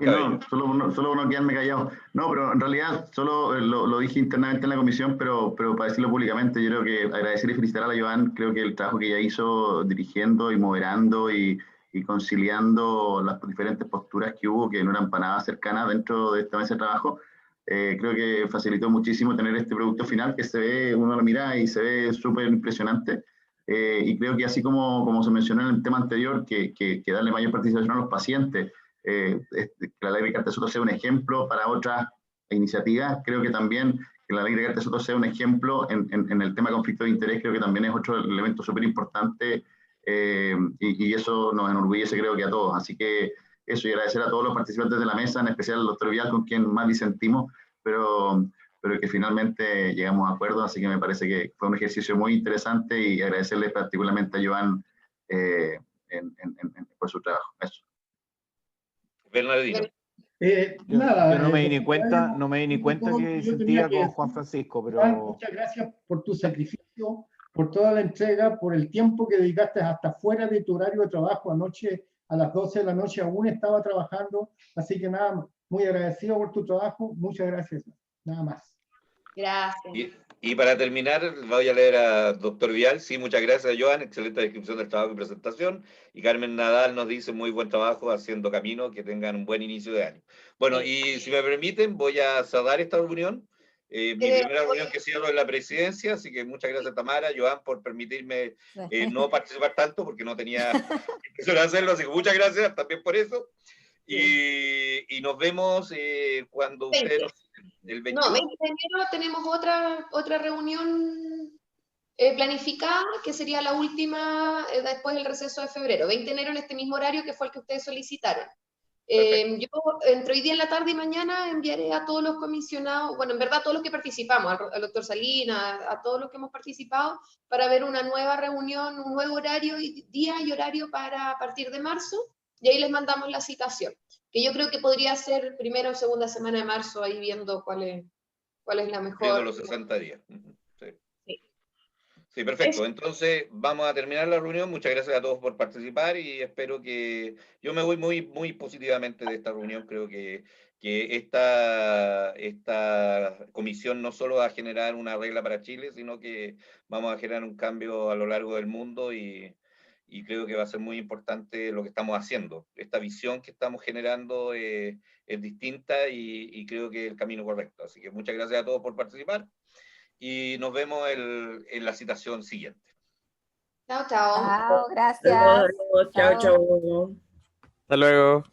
No, solo uno quedarme callado. No, pero en realidad solo lo dije internamente en la comisión, pero para decirlo públicamente, yo creo que agradecer y felicitar a la Joan. Creo que el trabajo que ella hizo dirigiendo y moderando y conciliando las diferentes posturas que hubo, que no eran para nada cercanas dentro de esta mesa de trabajo, creo que facilitó muchísimo tener este producto final que se ve, uno lo mira y se ve súper impresionante. Y creo que así como se mencionó en el tema anterior, que darle mayor participación a los pacientes, que la ley de Carta de Soto sea un ejemplo para otras iniciativas. Creo que también que la ley de Carta de Soto sea un ejemplo en el tema de conflicto de interés, creo que también es otro elemento súper importante y eso nos enorgullece, creo que a todos. Así que eso, y agradecer a todos los participantes de la mesa, en especial al doctor Vial, con quien más disentimos, pero que finalmente llegamos a acuerdo, así que me parece que fue un ejercicio muy interesante y agradecerle particularmente a Joan por su trabajo. Eso. Bernardino. Yo no me di ni cuenta que sentía con Juan Francisco, pero... Muchas gracias por tu sacrificio, por toda la entrega, por el tiempo que dedicaste hasta fuera de tu horario de trabajo. Anoche a las 12 de la noche aún estaba trabajando, así que nada, muy agradecido por tu trabajo. Muchas gracias. Nada más. Gracias. Y para terminar, voy a leer a doctor Vial. Sí, muchas gracias, Joan. Excelente descripción del trabajo y presentación. Y Carmen Nadal nos dice muy buen trabajo haciendo camino, que tengan un buen inicio de año. Bueno, y si me permiten, voy a cerrar esta reunión. Mi primera reunión que cierro en la presidencia, así que muchas gracias, Tamara, Joan, por permitirme no participar tanto, porque no tenía intención de hacerlo, así que muchas gracias también por eso. Y nos vemos cuando ustedes nos... El 21. No, 20 de enero tenemos otra reunión planificada, que sería la última después del receso de febrero. 20 de enero en este mismo horario que fue el que ustedes solicitaron. Yo entre hoy día en la tarde y mañana enviaré a todos los comisionados, bueno, en verdad a todos los que participamos, al doctor Salinas, a todos los que hemos participado, para ver una nueva reunión, un nuevo horario, día y horario para partir de marzo, y ahí les mandamos la citación, que yo creo que podría ser primera o segunda semana de marzo, ahí viendo cuál es la mejor. Viendo los 60 días. Sí, perfecto. Entonces vamos a terminar la reunión. Muchas gracias a todos por participar y espero que... Yo me voy muy positivamente de esta reunión. Creo que esta comisión no solo va a generar una regla para Chile, sino que vamos a generar un cambio a lo largo del mundo y creo que va a ser muy importante lo que estamos haciendo. Esta visión que estamos generando es distinta y creo que es el camino correcto. Así que muchas gracias a todos por participar. Y nos vemos en la citación siguiente. Chao. Chao, gracias. Chao. Hasta luego.